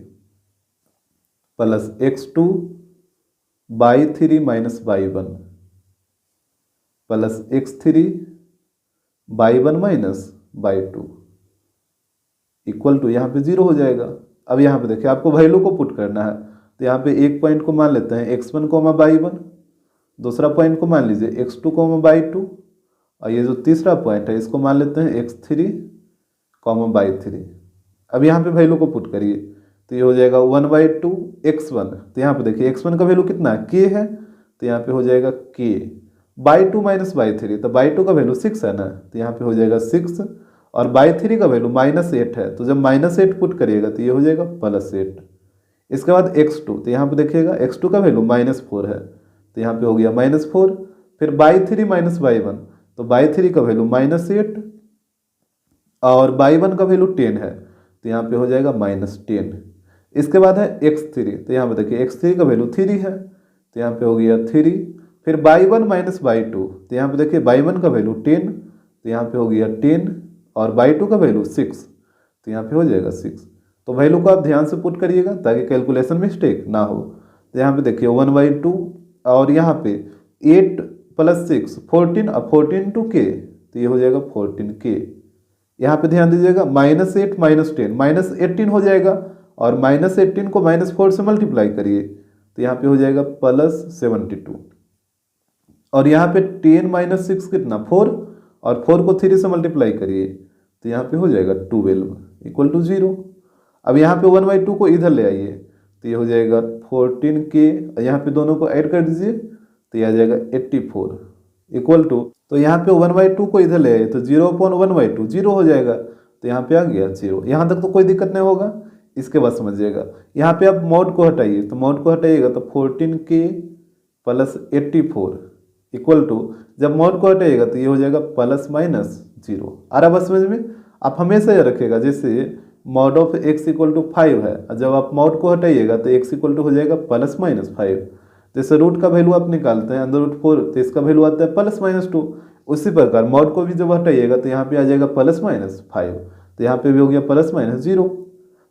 Speaker 1: plus x2/3 - y1 plus x3/1 - y2 equal to यहाँ पे 0 हो जाएगा। अब यहाँ पे देखिए आपको वैल्यू को पुट करना है, तो यहाँ पे एक पॉइंट को मान लेते हैं x1, y1, दूसरा पॉइंट को मान लीजिए x2, y2, और ये जो तीसरा पॉइंट है इसको मान लेते हैं x3, y3। अब यहाँ पे वैल्यू को पुट करिए, तो ये हो जाएगा 1/2 x1। तो यहाँ पे देखिए x1 का वैल्यू कितना है, k है, तो यहाँ पे हो जाएगा k/2 - y3, तो y2 का वैल्यू 6 है ना, तो यहाँ पे हो जाएगा 6, और y3 का वैल्यू -8 है, तो जब -8 पुट करिएगा तो ये हो जाएगा +8। इसके बाद x2, तो यहाँ पे देखिएगा x2 का वैल्यू -4 है, तो यहाँ पे हो गया -4। फिर y3 - y1, तो y3 का वैल्यू -8 और y1 का वैल्यू 10 है, तो यहाँ पे हो जाएगा -10। इसके बाद है x3, तो यहाँ पे देखिए x3 का वैल्यू 3 है, तो यहाँ पे हो गया 3। फिर y1 - y2, तो यहाँ पे देखिए y1 का वैल्यू 10, तो यहाँ पे हो गया 10, और y2 का वैल्यू 6, तो यहाँ पे हो जाएगा 6। तो वैल्यू को आप ध्यान से पुट करिएगा ताकि कैलकुलेशन मिस्टेक ना हो। तो यहाँ पे देखिए 1/2 और यहाँ पे 8 + 6 14, और 14 × k, तो ये हो जाएगा 14k। यहाँ पे ध्यान दीजिएगा -8 - 10 -18 हो जाएगा, और -18 को -4 से मल्टीप्लाई करिए, तो यहाँ पे हो जाएगा +72। और यहाँ पे 10 - 6 कितना 4, और 4 को 3 से मल्टीप्लाई करिए, तो यहाँ पे हो जाएगा 12 इक्वल टू 0। अब यहाँ पे 1/2 को इधर ले आइए, तो ये हो जाएगा 14k, यहाँ पे दोनों को ऐड कर दीजिए, तो ये आ जाएगा 84 इक्वल टू, तो यहाँ पे 1/2 को इधर ले आइए, तो 0/1/2 0 हो जाएगा, तो यहाँ पे आ गया 0। यहाँ तक तो कोई दिक्कत नहीं होगा। इसके बाद समझिएगा यहाँ पे आप मॉड को हटाइए, तो मॉड को हटाइएगा तो 14k + 84 इक्वल टू, जब मॉड को हटाइएगा तो ये हो जाएगा ±0। आ रहा बस समझ में। आप हमेशा यह रखिएगा जैसे मॉड ऑफ x = 5 है, जब आप मॉड को हटाइएगा तो x = हो जाएगा ±5। जैसे रूट का वैल्यू आप निकालते हैं √4, तो इसका वैल्यू आता है +-2। उसी प्रकार मॉड को भी जब हटाइएगा तो यहाँ पे आ जाएगा +-5, तो यहाँ पे भी हो गया +-0।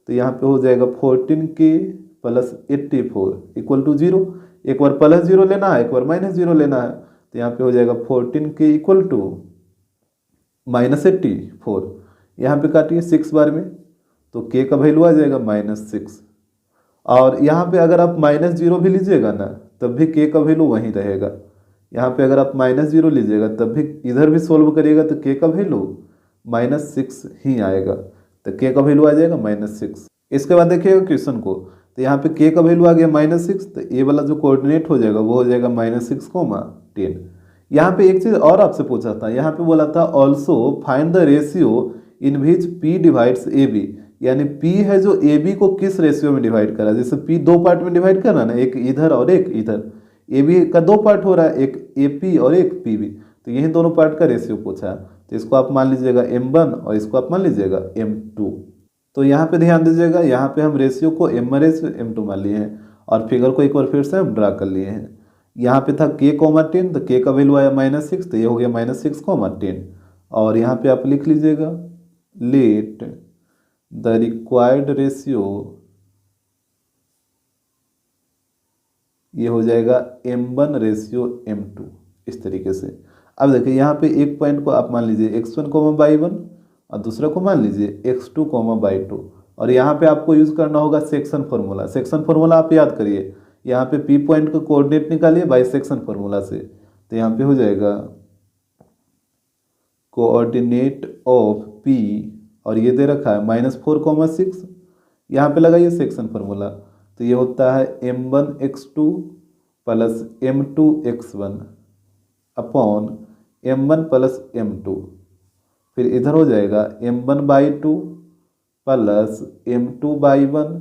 Speaker 1: तो यहाँ पे हो जाएगा 14k + 84 इक्वल टू 0। एक बार +0 लेना है, एक बार -0 लेना है, तो यहाँ पे हो जाएगा 14k इक्वल टू -84। यहाँ पे काटिए 6 बार में, तो k का वैल्यू आ जाएगा -6। और यहाँ पे अगर आप -0 भी लीजिएगा ना, तब भी k का वैल्यू वहीं रहेगा। यहाँ पे अगर आप -0 लीजिएगा तब भी इधर भी सोल्व करिएगा तो k का वैल्यू -6 ही आएगा, तो k का वैल्यू आ जाएगा -6। इसके बाद देखिएगा क्वेश्चन को, तो यहाँ पे k का वैल्यू आ गया -6, तो ये वाला जो कोऑर्डिनेट हो जाएगा वो हो जाएगा -6, 10। यहाँ पे एक चीज़ और आपसे पूछा था, यहाँ पे बोला था also find the ratio in which p divides ab, यानी P है जो AB को किस रेशियो में डिवाइड कर रहा है। जैसे P दो पार्ट में डिवाइड कर रहा है ना, एक इधर और एक इधर, AB का दो पार्ट हो रहा है, एक AP और एक PB, तो यही दोनों पार्ट का रेशियो पूछा है। तो इसको आप मान लीजिएगा M1 और इसको आप मान लीजिएगा M2। तो यहाँ पे ध्यान दीजिएगा, यहाँ पे हम रेशियो को M1 रेशियो M2 मान लिए हैं और फिगर को एक बार फिर से हम ड्रा कर लिए हैं। यहाँ पे था k,10, तो k का वैल्यू आया -6, तो ये हो गया -6,10। और यहाँ पे आप लिख लीजिएगा लेट द रिक्वायर्ड रेशियो, ये हो जाएगा M1 रेशियो M2, इस तरीके से। अब देखिए यहाँ पे एक पॉइंट को आप मान लीजिए x1, y1 और दूसरा को मान लीजिए x2, y2। और यहाँ पे आपको यूज करना होगा सेक्शन फार्मूला। सेक्शन फार्मूला आप याद करिए, यहाँ पे P पॉइंट का कोऑर्डिनेट निकालिए बाई सेक्शन फार्मूला से। तो यहाँ पे हो जाएगा कोऑर्डिनेट ऑफ P, और ये दे रखा है -4,6, यहाँ पे लगाइए सेक्शन फार्मूला। तो ये होता है M1x2 plus M2x1 upon M1 plus M2। फिर इधर हो जाएगा M1/2 plus M2/1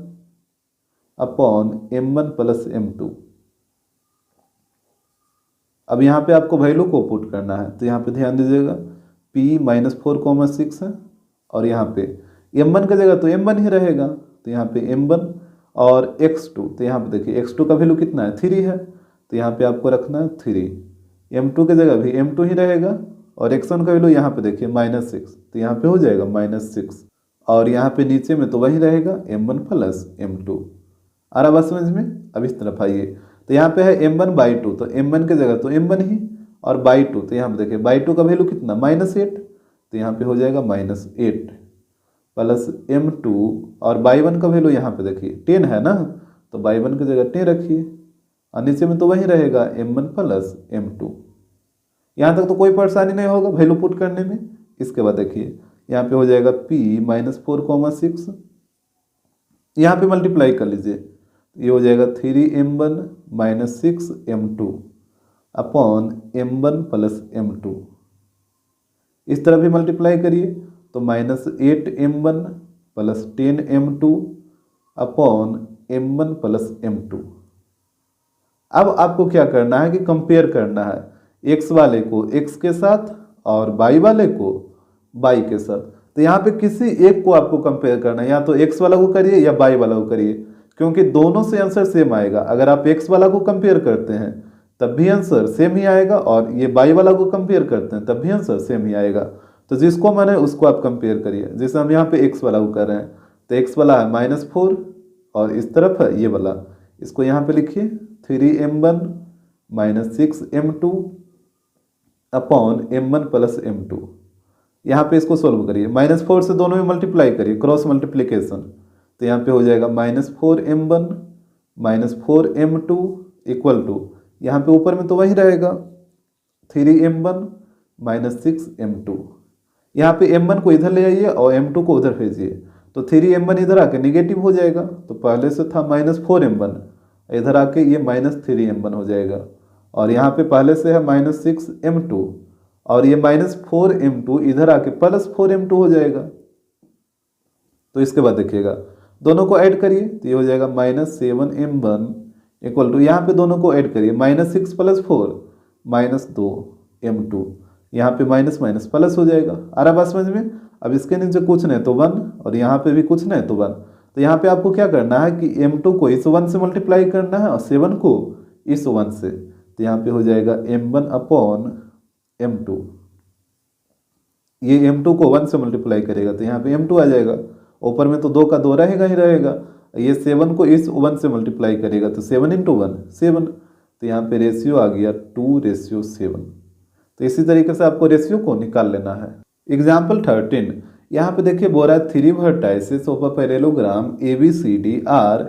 Speaker 1: upon M1 plus M2। अब यहाँ पे आपको वैल्यू को पुट करना है, तो यहाँ पे ध्यान दीजिएगा P -4,6 है और यहाँ पे M1 का जगह तो M1 ही रहेगा, तो यहाँ पे M1 और x2, तो यहाँ पे देखिए x2 का वैल्यू कितना है 3 है, तो यहाँ पे आपको रखना है 3। M2 की जगह भी M2 ही रहेगा और x1 का वैल्यू यहाँ पे देखिए -6, तो यहाँ पे हो जाएगा -6। और यहाँ पे नीचे में तो वही रहेगा M1 प्लस M2। आ रहा बात समझ में? अब इस तरफ आइए, तो यहाँ पे है M1/2, तो M1 की जगह तो M1 ही और बाई 2, तो यहाँ पे देखिए बाई 2 का वैल्यू कितना -8, तो यहाँ पे हो जाएगा -8 प्लस M2 और बाई 1 का वैल्यू यहाँ पे देखिए 10 है ना, तो बाई 1 की जगह 10 रखिए और नीचे में तो वही रहेगा M1 प्लस M2। यहाँ तक तो कोई परेशानी नहीं होगा वैल्यू पुट करने में। इसके बाद देखिए यहाँ पे हो जाएगा P -4,6, यहाँ पे मल्टीप्लाई कर लीजिए, ये हो जाएगा 3M1 - 6M2 upon M1 plus M2। इस तरह भी मल्टीप्लाई करिए, तो -8M1 plus 10M2 upon M1 plus M2। अब आपको क्या करना है कि कंपेयर करना है x वाले को x के साथ और y वाले को y के साथ। तो यहाँ पे किसी एक को आपको कंपेयर करना है, या तो x वाला को करिए या y वाला को करिए, क्योंकि दोनों से आंसर सेम आएगा। अगर आप x वाला को कंपेयर करते हैं तब भी आंसर सेम ही आएगा, और ये y वाला को कंपेयर करते हैं तब भी आंसर सेम ही आएगा। तो जिसको मन है उसको आप कंपेयर करिए। जैसे हम यहाँ पे x वाला को कर रहे हैं, तो x वाला है -4 और इस तरफ है ये वाला, इसको यहाँ पे लिखिए 3M1 - 6M2 upon M1 plus M2। यहाँ पे इसको सोल्व करिए, -4 से दोनों में मल्टीप्लाई करिए, क्रॉस मल्टीप्लिकेशन। तो यहाँ पे हो जाएगा -4M1 - 4M2 इक्वल टू, यहाँ पे ऊपर में तो वही रहेगा 3M1 - 6M2। यहाँ पे M1 को इधर ले आइए और M2 को उधर भेजिए, तो 3M1 इधर आके निगेटिव हो जाएगा, तो पहले से था -4M1, इधर आके ये -3M1 हो जाएगा। और यहाँ पे पहले से है -6M2 और ये -4M2 इधर आके +4M2 हो जाएगा। तो इसके बाद देखिएगा दोनों को ऐड करिए, तो ये हो जाएगा -7M1 इक्वल टू, यहाँ पे दोनों को ऐड करिए -6 + 4 -2M2, यहाँ पे माइनस माइनस प्लस हो जाएगा। आ रहा बात समझ में? अब इसके नीचे कुछ नहीं तो 1 और यहाँ पे भी कुछ नहीं तो 1। तो यहाँ पे आपको क्या करना है कि M2 को इस 1 से मल्टीप्लाई करना है और 7 को इस 1 से। तो यहाँ पे हो जाएगा M1 अपॉन M2। ये M2 को 1 से मल्टीप्लाई करेगा तो यहाँ पे M2 आ जाएगा। ऊपर में तो 2 का 2 रहेगा ही रहेगा। ये 7 को इस 1 से मल्टीप्लाई करेगा तो 7 × 1 7। तो यहाँ पे रेशियो आ गया 2:7। तो इसी तरीके से आपको रेशियो को निकाल लेना है। एग्जाम्पल 13, यहाँ पे देखिए बोल रहा है 3 vertices of a parallelogram ABCD are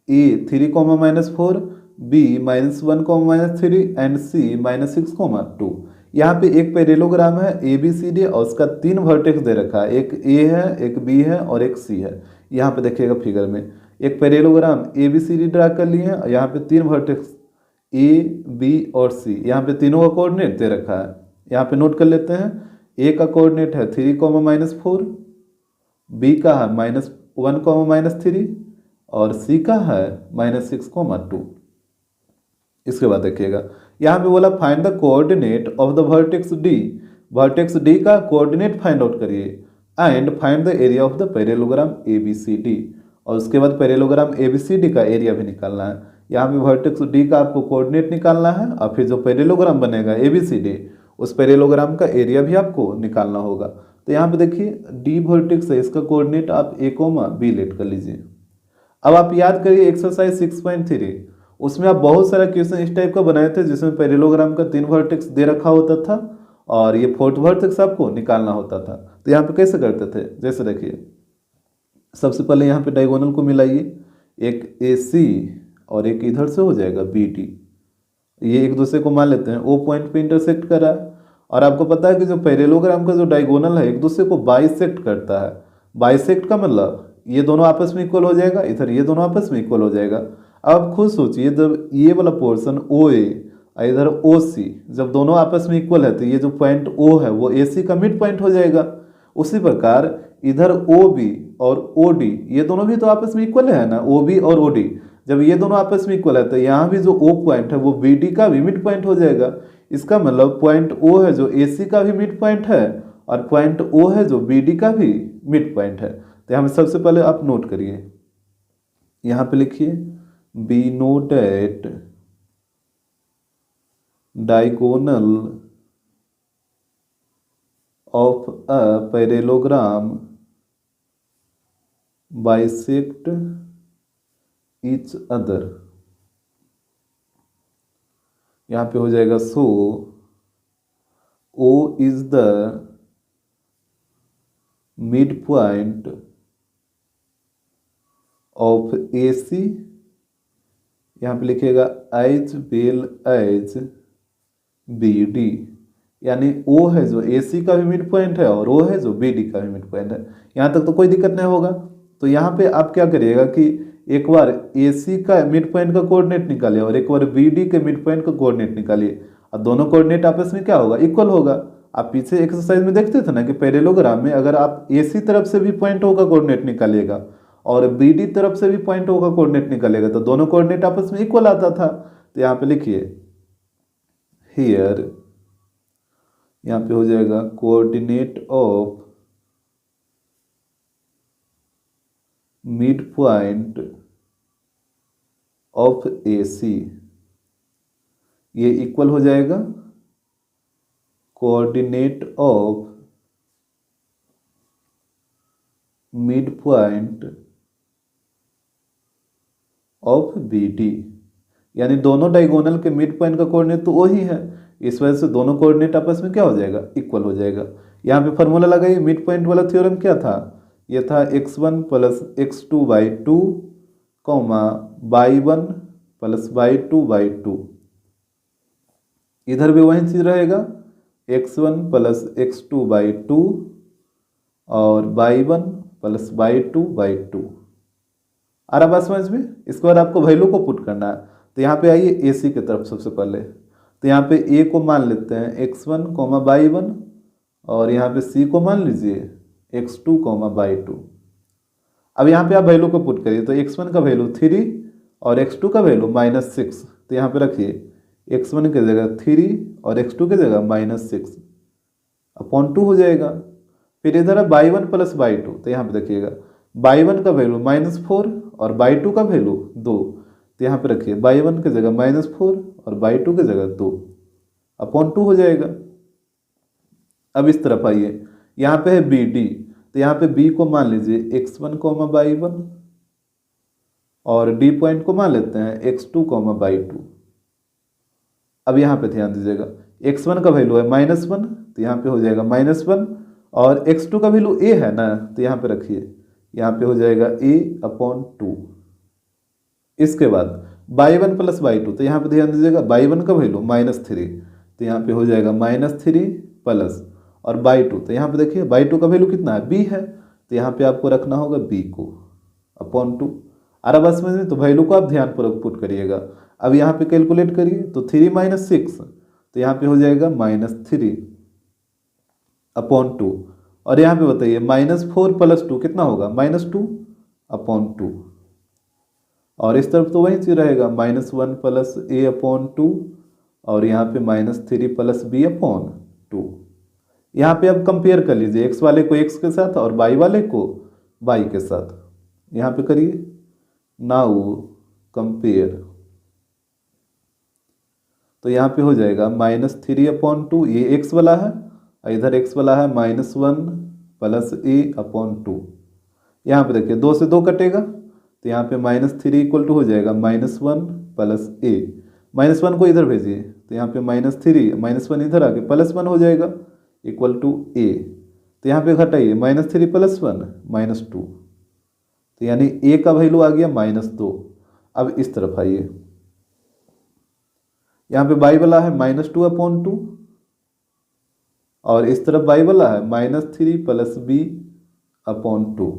Speaker 1: A 3, B -1, -3 and C -6, 2। यहाँ पे एक पैरेललोग्राम है ABCD और उसका 3 वर्टेक्स दे रखा है, एक A है, एक B है और एक C है। यहाँ पे देखिएगा फिगर में एक पैरेललोग्राम ABCD ड्रा कर लिए हैं और यहाँ पे 3 वर्टेक्स A, B और C, यहाँ पे तीनों का कोऑर्डिनेट दे रखा है। यहाँ पे नोट कर लेते हैं। A का कोऑर्डिनेट है 3, -4, B का है 1, और सी का है -6, 2। इसके बाद देखिएगा यहाँ पे बोला find the coordinate of the vertex D. Vertex D का कोऑर्डिनेट फाइंड आउट करिए and find the area of the parallelogram ABCD। और उसके बाद पैरेललोग्राम ABCD का एरिया भी निकालना है। यहाँ पे वर्टेक्स डी का आपको कोऑर्डिनेट निकालना है और फिर जो पैरेललोग्राम बनेगा ABCD उस पैरेललोग्राम का एरिया भी आपको निकालना होगा। तो यहाँ पे देखिए डी वर्टेक्स है, इसका कोऑर्डिनेट आप A, B लेट कर लीजिए। अब आप याद करिए एक्सरसाइज 6.3, उसमें आप बहुत सारा क्वेश्चन इस टाइप का बनाए थे जिसमें पैरेललोग्राम का 3 वर्टेक्स दे रखा होता था और ये 4th वर्टेक्स आपको निकालना होता था। तो यहाँ पे कैसे करते थे, जैसे देखिए सबसे पहले यहाँ पे डायगोनल को मिलाइए, एक AC और एक इधर से हो जाएगा BD। ये एक दूसरे को मान लेते हैं O पॉइंट पे इंटरसेक्ट कर रहा है और आपको पता है कि जो पैरेललोग्राम का जो डायगोनल है एक दूसरे को बाइसेक्ट करता है। बाइसेक्ट का मतलब ये दोनों आपस में इक्वल हो जाएगा, इधर ये दोनों आपस में इक्वल हो जाएगा। अब आप खुद सोचिए जब ये वाला पोर्शन OA और इधर OC जब दोनों आपस में इक्वल है तो ये जो पॉइंट O है वो AC का मिड पॉइंट हो जाएगा। उसी प्रकार इधर OB और OD ये दोनों भी तो आपस में इक्वल है ना, OB और OD जब ये दोनों आपस में इक्वल है तो यहाँ भी जो O पॉइंट है वो BD का भी मिड पॉइंट हो जाएगा। इसका मतलब पॉइंट O है जो AC का भी मिड पॉइंट है और पॉइंट O है जो BD का भी मिड पॉइंट है। तो यहाँ सबसे पहले आप नोट करिए, यहाँ पे लिखिए be note at diagonal of a parallelogram bisect each other. यहाँ पे हो जाएगा so O is the mid point of AC, यहाँ पे लिखिएगा एज वेल एज BD, यानी O है जो AC का भी मिड पॉइंट है और O है जो BD का भी मिड पॉइंट है। यहाँ तक तो कोई दिक्कत नहीं होगा। तो यहाँ पे आप क्या करिएगा कि एक बार AC का मिड पॉइंट का कोऑर्डिनेट निकालिए और एक बार BD के मिड पॉइंट का कोऑर्डिनेट निकालिए और दोनों कोऑर्डिनेट आपस में क्या होगा, इक्वल होगा। आप पीछे एक्सरसाइज में देखते थे ना कि पैरेललोग्राम में अगर आप AC तरफ से भी पॉइंट O का कोऑर्डिनेट निकालिएगा और BD तरफ से भी पॉइंट O का कोऑर्डिनेट निकालेगा तो दोनों कोऑर्डिनेट आपस में इक्वल आता था। तो यहाँ पे लिखिए हियर, यहाँ पे हो जाएगा coordinate of mid point of AC, ये इक्वल हो जाएगा coordinate of mid point of BD, यानी दोनों डायगोनल के मिड पॉइंट का कोऑर्डिनेट तो वही है, इस वजह से दोनों कोऑर्डिनेट आपस में क्या हो जाएगा, इक्वल हो जाएगा। यहाँ पे फॉर्मूला लगाइए, मिड पॉइंट वाला थ्योरम क्या था, ये था x1 plus x2/2 y1 plus y2/2। इधर भी वही चीज रहेगा x1 प्लस x2/2 और y1 प्लस y2/2। आ रहा बात समझ में। इसके बाद आपको वैल्यू को पुट करना है। तो यहाँ पे आइए AC की तरफ सबसे पहले, तो यहाँ पे A को मान लेते हैं x1, y1 और यहाँ पे C को मान लीजिए x2, y2। अब यहाँ पे आप वैल्यू को पुट करिए, तो x1 का वैल्यू 3 और x2 का वैल्यू -6। तो यहाँ पे रखिए x1 की जगह 3 और x2 की जगह -6/2 हो जाएगा। फिर इधर है y1 प्लस y2, तो यहाँ पे देखिएगा y1 का वैल्यू -4 और y2 का वैल्यू 2। तो यहाँ पे रखिए y1 की जगह -4 और y2 की जगह 2/2 हो जाएगा। अब इस तरफ आइए, यहाँ पे है BD, तो यहाँ पे B को मान लीजिए x1, y1 और D पॉइंट को मान लेते हैं x2, y2। अब यहाँ पे ध्यान दीजिएगा x1 का वैल्यू है -1, तो यहाँ पे हो जाएगा -1 और x2 का वैल्यू A है ना, तो यहाँ पे रखिए यहाँ पे हो जाएगा A/2। इसके बाद y1 प्लस y2, तो यहाँ पे ध्यान दीजिएगा y1 का वैल्यू -3, तो यहाँ पे हो जाएगा -3 प्लस और y2, तो यहाँ पे देखिए y2 का वैल्यू कितना है, B है, तो यहाँ पे आपको रखना होगा B को /2। आ रहा बात समझ में। तो वैल्यू को आप ध्यानपूर्वक पुट करिएगा। अब यहाँ पे कैलकुलेट करिए, तो 3 - 6, तो यहाँ पे हो जाएगा -3/2 और यहाँ पे बताइए -4 + 2 कितना होगा, -2, अपॉन 2, और इस तरफ तो वही चीज रहेगा -1 प्लस a/2, और यहाँ पे -3 प्लस b/2। यहाँ पे अब कंपेयर कर लीजिए x वाले को x के साथ और y वाले को y के साथ। यहाँ पे करिए, नाउ कंपेयर, तो यहाँ पे हो जाएगा -3/2, ये x वाला है, और इधर x वाला है -1 प्लस a/2। यहाँ पे देखिए 2 से 2 कटेगा, तो यहाँ पे -3 = हो जाएगा -1 प्लस a। -1 को इधर भेजिए, तो यहाँ पे -3 -1 इधर आके +1 हो जाएगा = a। तो यहाँ पे घटाइए, -3 + 1 -2, तो यानी a का वैल्यू आ गया -2। अब इस तरफ आइए, यहाँ पे y वाला है -2/2, और इस तरफ y वाला है -3 प्लस b/2।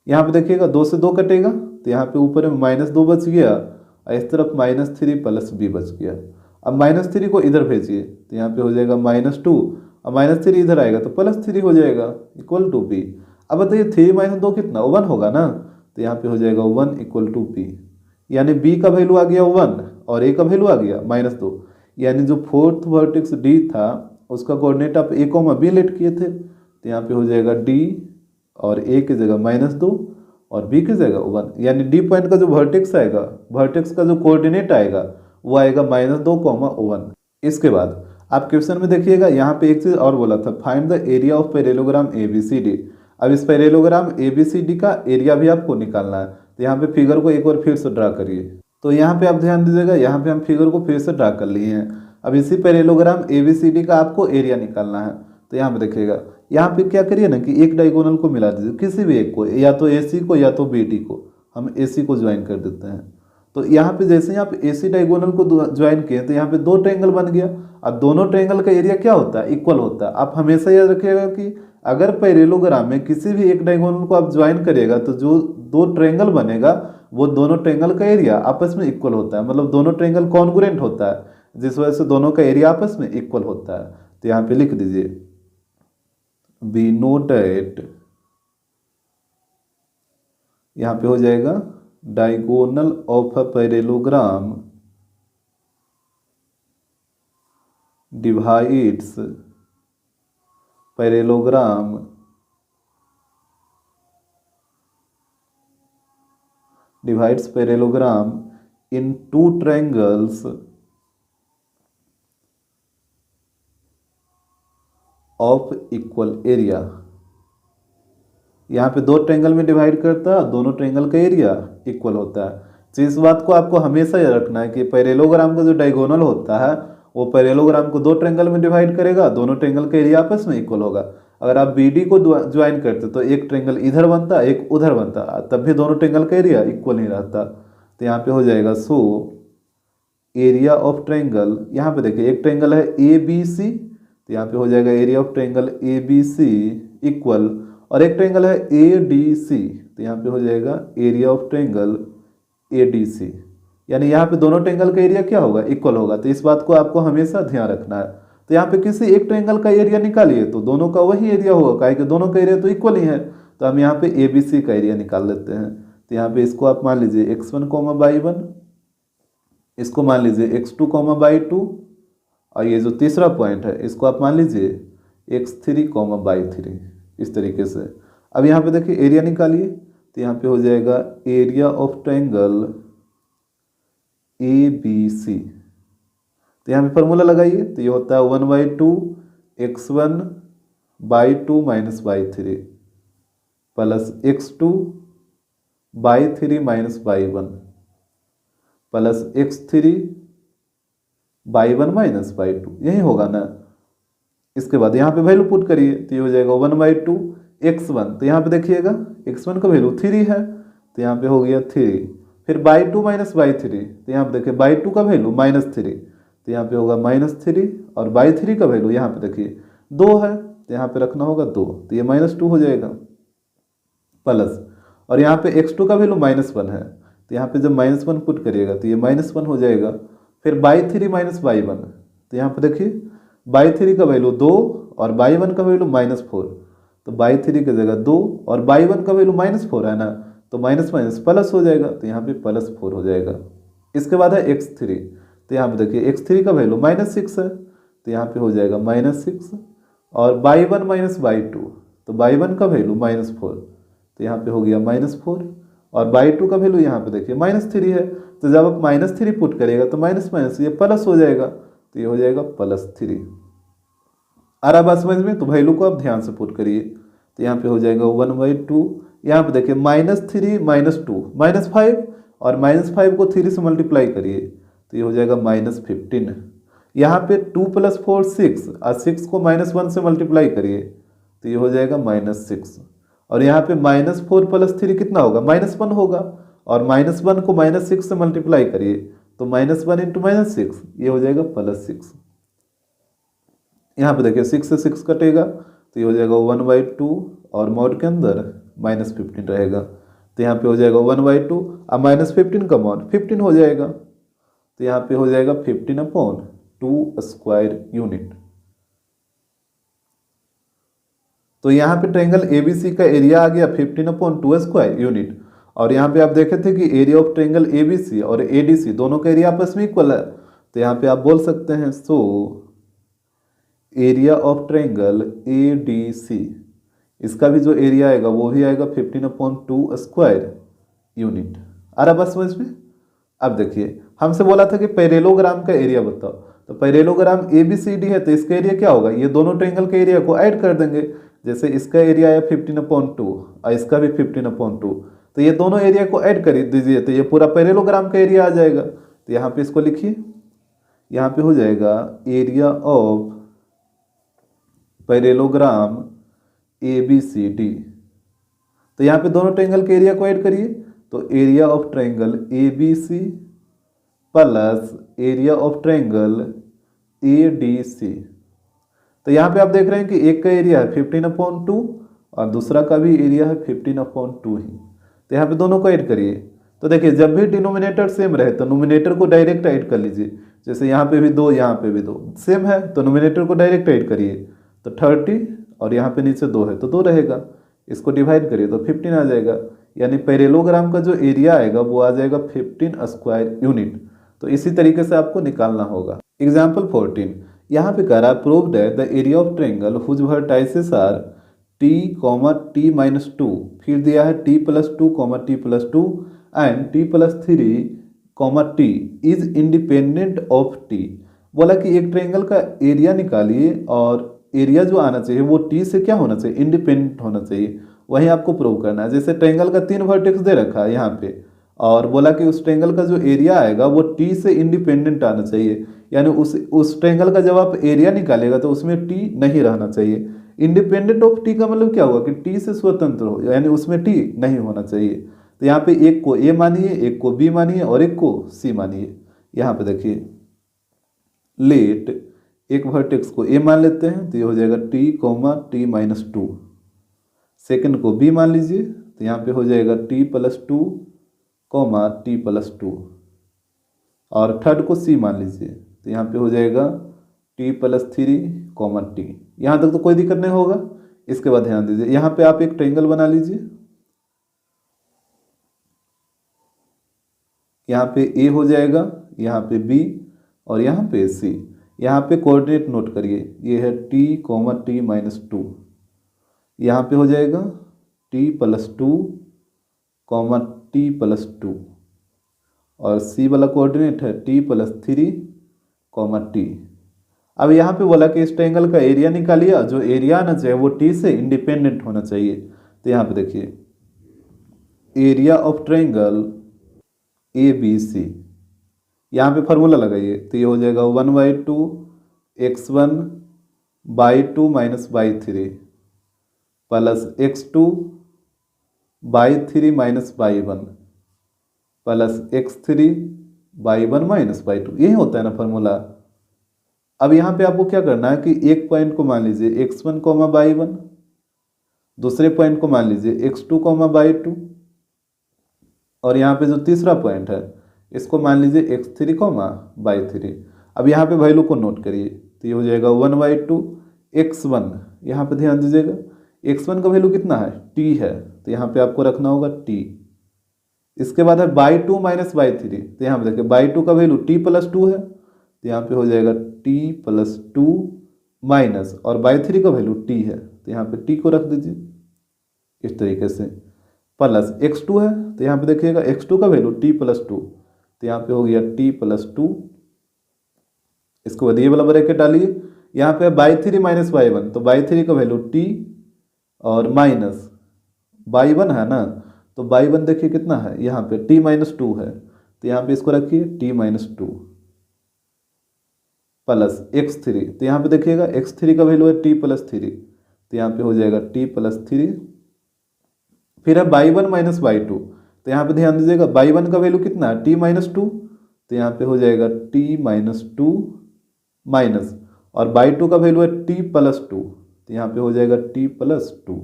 Speaker 1: यहाँ पे देखिएगा 2 से 2 कटेगा, तो यहाँ पे ऊपर में -2 बच गया, और इस तरफ -3 प्लस b बच गया। अब -3 को इधर भेजिए, तो यहाँ पे हो जाएगा -2, और -3 इधर आएगा तो +3 हो जाएगा = b। अब बताइए 3 - 2 कितना 1 होगा ना, तो यहाँ पे हो जाएगा 1 = b, यानी b का वैल्यू आ गया 1 और a का वैल्यू आ गया -2। यानी जो फोर्थ वर्टेक्स d था उसका कोऑर्डिनेट आप a, b लेट किए थे, तो यहाँ पे हो जाएगा d, और a की जगह -2 और b की जगह 1, यानी d पॉइंट का जो वर्टेक्स आएगा, वर्टेक्स का जो कोऑर्डिनेट आएगा वो आएगा -2, 1। इसके बाद आप क्वेश्चन में देखिएगा, यहाँ पे एक चीज़ और बोला था, find the area of parallelogram ABCD। अब इस पैरेललोग्राम ABCD का एरिया भी आपको निकालना है, तो यहाँ पे फिगर को एक बार फिर से ड्रा करिए। तो यहाँ पे आप ध्यान दीजिएगा, यहाँ पे हम फिगर को फिर से ड्रा कर लिए हैं। अब इसी पैरेललोग्राम ABCD का आपको एरिया निकालना है, तो यहाँ पे देखिएगा, यहाँ पे क्या करिए ना कि एक डायगोनल को मिला दीजिए, किसी भी एक को, या तो AC को या तो BD को, हम AC को ज्वाइन कर देते हैं। तो यहाँ पे जैसे ही आप AC डायगोनल को ज्वाइन किए तो यहाँ पे 2 ट्रायंगल बन गया। अब दोनों ट्रायंगल का एरिया क्या होता है, इक्वल होता है। आप हमेशा याद रखिएगा कि अगर पैरेललोग्राम में किसी भी एक डायगोनल को आप ज्वाइन करिएगा तो जो 2 ट्रायंगल बनेगा वो दोनों ट्रायंगल का एरिया आपस में इक्वल होता है, मतलब दोनों ट्रायंगल कॉन्ग्रुएंट होता है, जिस वजह से दोनों का एरिया आपस में इक्वल होता है। तो यहाँ पे लिख दीजिए, बी नोट एट, यहाँ पे हो जाएगा diagonal of a parallelogram divides parallelogram in 2 triangles of equal area. यहाँ पे 2 ट्रायंगल में डिवाइड करता है, दोनों ट्रायंगल का एरिया इक्वल होता है। तो इस बात को आपको हमेशा याद रखना है कि पैरेललोग्राम का जो डायगोनल होता है वो पैरेललोग्राम को 2 ट्रायंगल में डिवाइड करेगा, दोनों ट्रायंगल का एरिया आपस में इक्वल होगा। अगर आप BD को ज्वाइन करते तो एक ट्रायंगल इधर बनता, एक उधर बनता, तब भी दोनों ट्रायंगल का एरिया इक्वल नहीं रहता। तो यहाँ पे हो जाएगा, सो एरिया ऑफ ट्रायंगल, यहाँ पे देखिए एक ट्रायंगल है ABC, तो यहाँ पे हो जाएगा area of triangle ABC equal, और एक ट्रायंगल है ADC, तो यहाँ पे हो जाएगा एरिया ऑफ ट्रायंगल ADC, यानी यहाँ पे दोनों ट्रायंगल का एरिया क्या होगा, इक्वल होगा। तो इस बात को आपको हमेशा ध्यान रखना है। तो यहाँ पे किसी एक ट्रायंगल का एरिया निकालिए तो दोनों का वही एरिया होगा, काहे कि दोनों का एरिया तो इक्वल ही है। तो हम यहाँ पे ABC का एरिया निकाल लेते हैं। तो यहाँ पे इसको आप मान लीजिए x1, y1, इसको मान लीजिए x2, y2, और ये जो तीसरा पॉइंट है इसको आप मान लीजिए x3, y3, इस तरीके से। अब यहाँ पे देखिए एरिया निकालिए, तो यहाँ पे हो जाएगा एरिया ऑफ ट्रायंगल ABC। तो यहाँ पे फॉर्मूला लगाइए, तो ये होता है 1/2 x1 y2 minus y3 plus x2 y3 minus y1 plus x3 y1 minus y2, यही होगा ना। इसके बाद यहाँ पे वैल्यू पुट करिए, तो ये हो जाएगा 1/2 x1, तो यहाँ पे देखिएगा x1 का वैल्यू 3 है, तो यहाँ पे हो गया 3। फिर y2 माइनस y3, तो यहाँ पे देखिए y2 का वैल्यू -3, तो यहाँ पे होगा -3, और y3 का वैल्यू यहाँ पे देखिए 2 है, तो यहाँ पे रखना होगा 2, तो ये -2 हो जाएगा प्लस, और यहाँ पे x2 का वैल्यू -1 है, तो यहाँ पे जब -1 पुट करिएगा तो ये -1 हो जाएगा। फिर y3 माइनस y1, तो यहाँ पे देखिए y3 का वैल्यू 2 और y1 का वैल्यू -4, तो y3 की जगह 2 और y1 का वैल्यू -4 है ना, तो माइनस माइनस प्लस हो जाएगा, तो यहाँ पे +4 हो जाएगा। इसके बाद है x3, तो यहाँ पे देखिए x3 का वैल्यू -6 है, तो यहाँ पे हो जाएगा -6। और y1 - y2, तो y1 का वैल्यू -4, तो यहाँ पे हो गया -4। और y2 का वैल्यू यहाँ पे देखिए -3 है, तो जब आप -3 पुट करिएगा तो माइनस माइनस ये प्लस हो जाएगा, तो ये हो जाएगा +3। आ रहा बात समझ में? तो वैल्यू को आप ध्यान से पुट करिए, तो यहाँ पे हो जाएगा 1/2। यहाँ पे देखिए -3 -2 -5, और -5 को 3 से मल्टीप्लाई करिए तो ये हो जाएगा -15। यहाँ पे 2 + 4 6, और 6 को -1 से मल्टीप्लाई करिए तो ये हो जाएगा -6। और यहाँ पे -4 + 3 कितना होगा? -1 होगा, और -1 को -6 से मल्टीप्लाई करिए तो -1 × -6 ये हो जाएगा +6। यहाँ पे देखिए 6 से 6 कटेगा तो ये हो जाएगा 1/2, और मॉड के अंदर -15 रहेगा, तो यहाँ पे हो जाएगा 1/2, अब -15 का मॉड 15 हो जाएगा, तो यहाँ पे हो जाएगा 15/2 स्क्वायर यूनिट। तो यहाँ पे ट्रायंगल ABC का एरिया आ गया 15/2 स्क्वायर यूनिट। और यहाँ पे आप देखे थे कि एरिया ऑफ ट्रायंगल ABC और ADC दोनों का एरिया आपस में इक्वल है, तो यहाँ पे आप बोल सकते हैं सो एरिया ऑफ ट्रायंगल ADC, इसका भी जो एरिया आएगा वो भी आएगा 15/2 स्क्वायर यूनिट। आ रहा बस समझ में? अब देखिए हमसे बोला था कि पैरेलोग्राम का एरिया बताओ, तो पैरेलोग्राम ABCD है तो इसका एरिया क्या होगा? ये दोनों ट्रायंगल के एरिया को ऐड कर देंगे। जैसे इसका एरिया है 15/2 और इसका भी 15/2, तो ये दोनों एरिया को ऐड कर दीजिए तो ये पूरा पैरेलोग्राम का एरिया आ जाएगा। तो यहाँ पे इसको लिखिए, यहाँ पे हो जाएगा एरिया ऑफ पैरेलोग्राम ABCD। तो यहाँ पे दोनों ट्रायंगल के एरिया को ऐड करिए, तो area of triangle ABC plus area of triangle ADC। तो यहाँ पे आप देख रहे हैं कि एक का एरिया है 15/2 और दूसरा का भी एरिया है 15/2 ही, तो यहाँ पे दोनों को ऐड करिए। तो देखिए जब भी डिनोमिनेटर सेम रहे तो नोमिनेटर को डायरेक्ट ऐड कर लीजिए। जैसे यहाँ पे भी 2, यहाँ पे भी 2 सेम है तो नोमिनेटर को डायरेक्ट ऐड करिए, तो 30, और यहाँ पे नीचे 2 है तो 2 रहेगा, इसको डिवाइड करिए तो 15 आ जाएगा। यानी पैरेलोग्राम का जो एरिया आएगा वो आ जाएगा 15 स्क्वायर यूनिट। तो इसी तरीके से आपको निकालना होगा। एग्जाम्पल 14, यहाँ पे कह रहा है prove that the area of triangle whose vertices are t, t-2, फिर दिया है t + 2, t + 2 and t + 3, t is independent of t। बोला कि एक ट्रायंगल का एरिया निकालिए और एरिया जो आना चाहिए वो t से क्या होना चाहिए? इंडिपेंडेंट होना चाहिए। वही आपको प्रूव करना है। जैसे ट्रायंगल का 3 वर्टेक्स दे रखा है यहाँ पे, और बोला कि उस ट्रायंगल का जो एरिया आएगा वो t से इंडिपेंडेंट आना चाहिए, यानी उस ट्रायंगल का जब आप एरिया निकालेगा तो उसमें t नहीं रहना चाहिए। इंडिपेंडेंट ऑफ t का मतलब क्या होगा कि t से स्वतंत्र हो, यानी उसमें t नहीं होना चाहिए। तो यहाँ पे एक को a मानिए, एक को b मानिए और एक को c मानिए। यहाँ पे देखिए लेट एक वर्टेक्स को a मान लेते हैं तो ये हो जाएगा t, t-2। सेकंड को b मान लीजिए तो यहाँ पे हो जाएगा t + 2, t + 2। और थर्ड को c मान लीजिए तो यहाँ पे हो जाएगा t + 3, t। यहाँ तक तो कोई दिक्कत नहीं होगा। इसके बाद ध्यान दीजिए, यहाँ पे आप एक ट्रायंगल बना लीजिए। यहाँ पे a हो जाएगा, यहाँ पे b और यहाँ पे c। यहाँ पे कोऑर्डिनेट नोट करिए, ये है t, t-2। यहाँ पे हो जाएगा t + 2, t + 2, और c वाला कोऑर्डिनेट है t + 3, t। अब यहाँ पे बोला कि इस ट्रायंगल का एरिया निकालिए, जो एरिया आना चाहिए वो t से इंडिपेंडेंट होना चाहिए। तो यहाँ पे देखिए एरिया ऑफ ट्रायंगल ABC, यहाँ पे फार्मूला लगाइए तो ये हो जाएगा 1/2 x1/2 - y3 plus x2/3 - y1 plus x3/1 - y2। यही होता है ना फार्मूला। अब यहाँ पे आपको क्या करना है कि एक पॉइंट को मान लीजिए x1, y1, दूसरे पॉइंट को मान लीजिए x2, y2, और यहाँ पे जो तीसरा पॉइंट है इसको मान लीजिए x3, y3। अब यहाँ पे वैल्यू को नोट करिए तो ये हो जाएगा 1/2 x1। यहाँ पे ध्यान दीजिएगा x1 का वैल्यू कितना है? t है, तो यहाँ पे आपको रखना होगा t। इसके बाद है by two minus by three, तो यहाँ पे देखिए बाई टू का वैल्यू टी प्लस टू है, तो यहाँ पे हो जाएगा टी प्लस टू माइनस, और बाई थ्री का वैल्यू टी है, तो यहाँ पे टी को रख दीजिए इस तरीके से, प्लस एक्स टू है, तो यहाँ पे देखिएगा एक्स टू का वैल्यू टी प्लस टू, तो यहाँ पे हो गया टी प्लस टू। इसके बाद ये वाला ब्रैकेट डालिए, यहाँ पे by three minus by one, तो बाई थ्री का वैल्यू टी और माइनस बाई वन है ना, तो बाई वन देखिए कितना है, यहाँ पे टी माइनस टू है, तो यहाँ पे इसको रखिए T minus two plus x three, तो यहाँ पे देखिएगा एक्स थ्री का वैल्यू है टी प्लस थ्री, तो यहाँ पे हो जाएगा टी प्लस थ्री। फिर है by one minus by two, तो यहाँ पे ध्यान दीजिएगा बाई वन का वैल्यू कितना है टी माइनस टू, तो यहाँ पे हो जाएगा टी माइनस टू माइनस, और बाई टू का वैल्यू है टी प्लस टू, तो यहाँ पे हो जाएगा टी प्लस टू।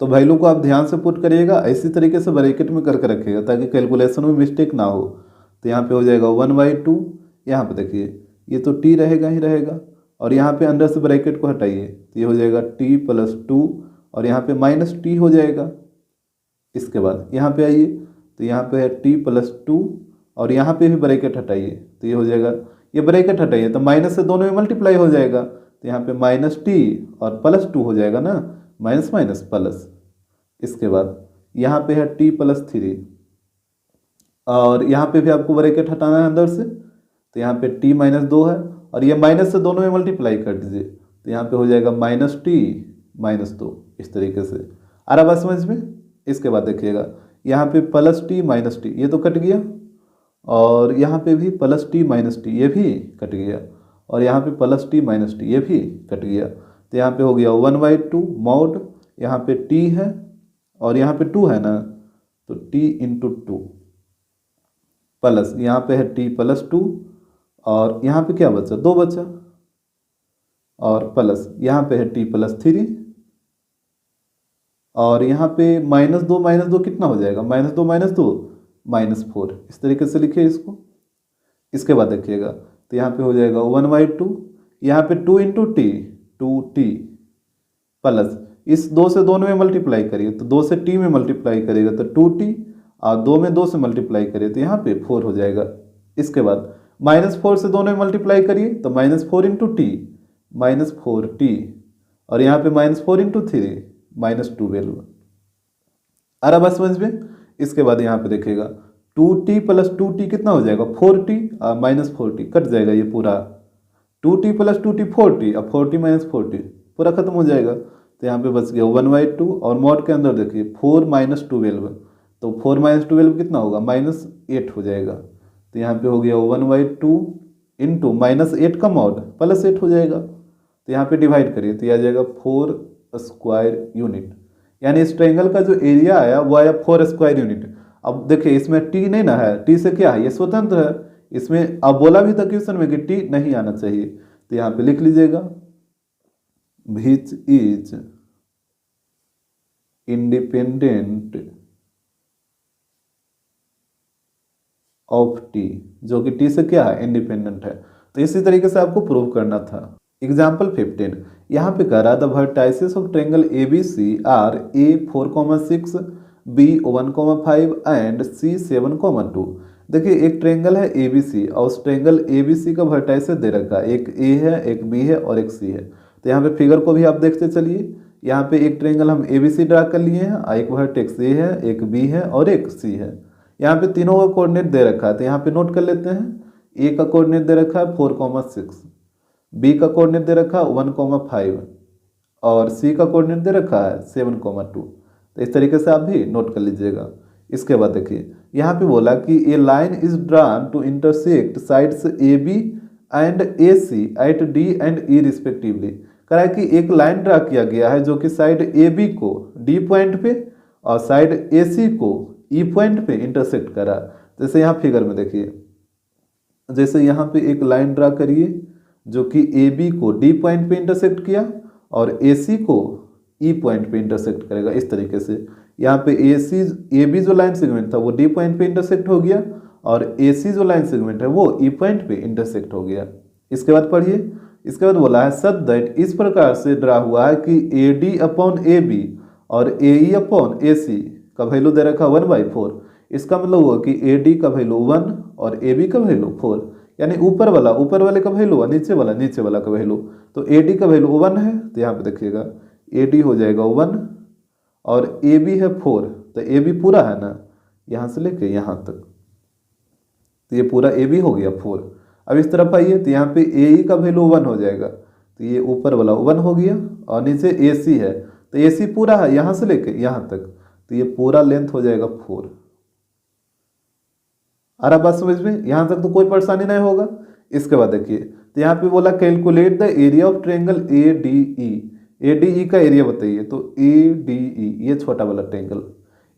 Speaker 1: तो वैल्यू को आप ध्यान से पुट करिएगा, इसी तरीके से ब्रैकेट में करके रखिएगा ताकि कैलकुलेशन में मिस्टेक ना हो। तो यहाँ पे हो जाएगा वन बाई टू, यहाँ पे देखिए ये तो टी रहेगा ही रहेगा, और यहाँ पे अंदर से ब्रैकेट को हटाइए, तो ये हो जाएगा टी प्लस टू, और यहाँ पे माइनस टी हो जाएगा। इसके बाद यहाँ पे आइए, तो यहाँ पे है टी प्लस टू, और यहाँ पे भी ब्रैकेट हटाइए, तो ये हो जाएगा, ये ब्रैकेट हटाइए तो माइनस से दोनों में मल्टीप्लाई हो जाएगा, तो यहाँ पे माइनस टी और प्लस टू हो जाएगा ना, माइनस माइनस प्लस। इसके बाद यहाँ पे है टी प्लस थ्री, और यहाँ पे भी आपको ब्रैकेट हटाना है अंदर से, तो यहाँ पे टी माइनस दो है, और ये माइनस से दोनों में मल्टीप्लाई कर दीजिए, तो यहाँ पे हो जाएगा माइनस टी माइनस दो, इस तरीके से आ रहा बात समझ में। इसके बाद देखिएगा यहाँ पे प्लस टी माइनस टी, ये तो कट गया, और यहाँ पे भी प्लस टी माइनस टी, ये भी कट गया, और यहाँ पे प्लस टी माइनस टी, ये भी कट गया, तो यहाँ पे हो गया वन बाई टू मॉड, यहाँ पे टी है और यहाँ पे टू है ना, तो टी इंटू टू प्लस यहाँ पे है टी प्लस टू, और यहाँ पे क्या बचा, दो बचा, और प्लस यहाँ पे है टी प्लस थ्री, और यहाँ पे माइनस दो कितना हो जाएगा, माइनस दो माइनस फोर, इस तरीके से लिखिए इसको। इसके बाद देखिएगा तो यहाँ पे हो जाएगा वन बाई टू, यहाँ पे two into T, two T plus इस दो से दोनों में मल्टीप्लाई करिए, तो दो से टी में मल्टीप्लाई करिएगा तो टू टी, और दो में दो से मल्टीप्लाई करिए तो यहाँ पे फोर हो जाएगा। इसके बाद माइनस फोर से दोनों में मल्टीप्लाई करिए तो minus four into t, minus four t, और यहाँ पे minus four into three, minus twelve. आ रहा बस समझ में। इसके बाद यहाँ पे देखिएगा two T plus two t कितना हो जाएगा, फोर टी, और माइनस फोर टी कट जाएगा, ये पूरा two T plus two t four t, और four t minus four t पूरा खत्म हो जाएगा। तो यहाँ पे बच गया वन बाई टू, और मॉड के अंदर देखिए फोर माइनस ट्वेल्व, तो फोर माइनस ट्वेल्व कितना होगा, माइनस एट हो जाएगा। तो यहाँ पे हो गया one by two into minus eight का मॉड प्लस एट हो जाएगा, तो यहाँ पे डिवाइड करिए तो यह आ जाएगा फोर स्क्वायर यूनिट, यानी इस ट्रायंगल का जो एरिया आया वो आया फोर स्क्वायर यूनिट। अब देखिए इसमें टी नहीं ना है, टी से क्या है, ये स्वतंत्र है, इसमें अब बोला भी था क्वेश्चन में कि टी नहीं आना चाहिए, तो यहाँ पे लिख लीजिएगा which is independent of T, जो कि टी से क्या है, इंडिपेंडेंट है। तो इसी तरीके से आपको प्रूव करना था। एग्जाम्पल 15, यहाँ पे कह रहा the vertices of triangle ABC are A 4,6, B 1,5 and C 7,2। देखिए एक ट्रायंगल है ABC, और उस ट्रायंगल ABC का वर्टाइसेस दे रखा है, एक A है, एक B है और एक C है। तो यहाँ पे फिगर को भी आप देखते चलिए, यहाँ पे एक ट्रायंगल हम ABC ड्रा कर लिए हैं, एक वर्टेक्स A है, एक B है और एक C है। यहाँ पे तीनों का कोऑर्डिनेट दे रखा है, तो यहाँ पे नोट कर लेते हैं। A का कोऑर्डिनेट दे रखा है 4,6, B का कोऑर्डिनेट दे रखा है 1,5 और C का कोऑर्डिनेट दे रखा है 7,2। तो इस तरीके से आप भी नोट कर लीजिएगा। इसके बाद देखिए यहाँ पे बोला कि a line is drawn to intersect sides AB and AC at D and E respectively. कह रहा है कि एक लाइन ड्रा किया गया है जो कि साइड AB को D पॉइंट पे और साइड AC को E पॉइंट पे इंटरसेक्ट करा। जैसे यहाँ फिगर में देखिए, जैसे यहाँ पे एक लाइन ड्रा करिए जो कि AB को D पॉइंट पे इंटरसेक्ट किया और AC को E पॉइंट पे इंटरसेक्ट करेगा। इस तरीके से यहाँ पे AB जो लाइन सेगमेंट था वो D पॉइंट पे इंटरसेक्ट हो गया और AC जो लाइन सेगमेंट है वो E पॉइंट पे इंटरसेक्ट हो गया। इसके बाद पढ़िए, इसके बाद बोला है सच दैट इस प्रकार से ड्रा हुआ है कि AD अपॉन AB और AE अपॉन AC का वैल्यू दे रखा 1/4, इसका मतलब हुआ कि ए डी का वैल्यू 1 और ए बी का वैल्यू 4, यानी ऊपर वाले का वैल्यू और नीचे वाला का वैल्यू। तो ए डी का वैल्यू 1 है, तो यहाँ पे देखिएगा ए डी हो जाएगा 1 और ए बी है 4, तो ए बी पूरा है ना, यहाँ से लेके यहाँ तक, तो ये पूरा ए बी हो गया 4। अब इस तरफ आइए तो यहाँ पे ए ई का वैल्यू 1 हो जाएगा, तो ये ऊपर वाला 1 हो गया और नीचे ए सी है, तो ए सी पूरा है यहाँ से लेके यहाँ तक, तो ये पूरा लेंथ हो जाएगा 4। आ रहा बात समझ में, यहाँ तक तो कोई परेशानी नहीं होगा। इसके बाद देखिए, तो यहाँ पे बोला calculate the area of triangle A D E, A D E का एरिया बताइए, तो ए डी ई ये छोटा वाला ट्रायंगल।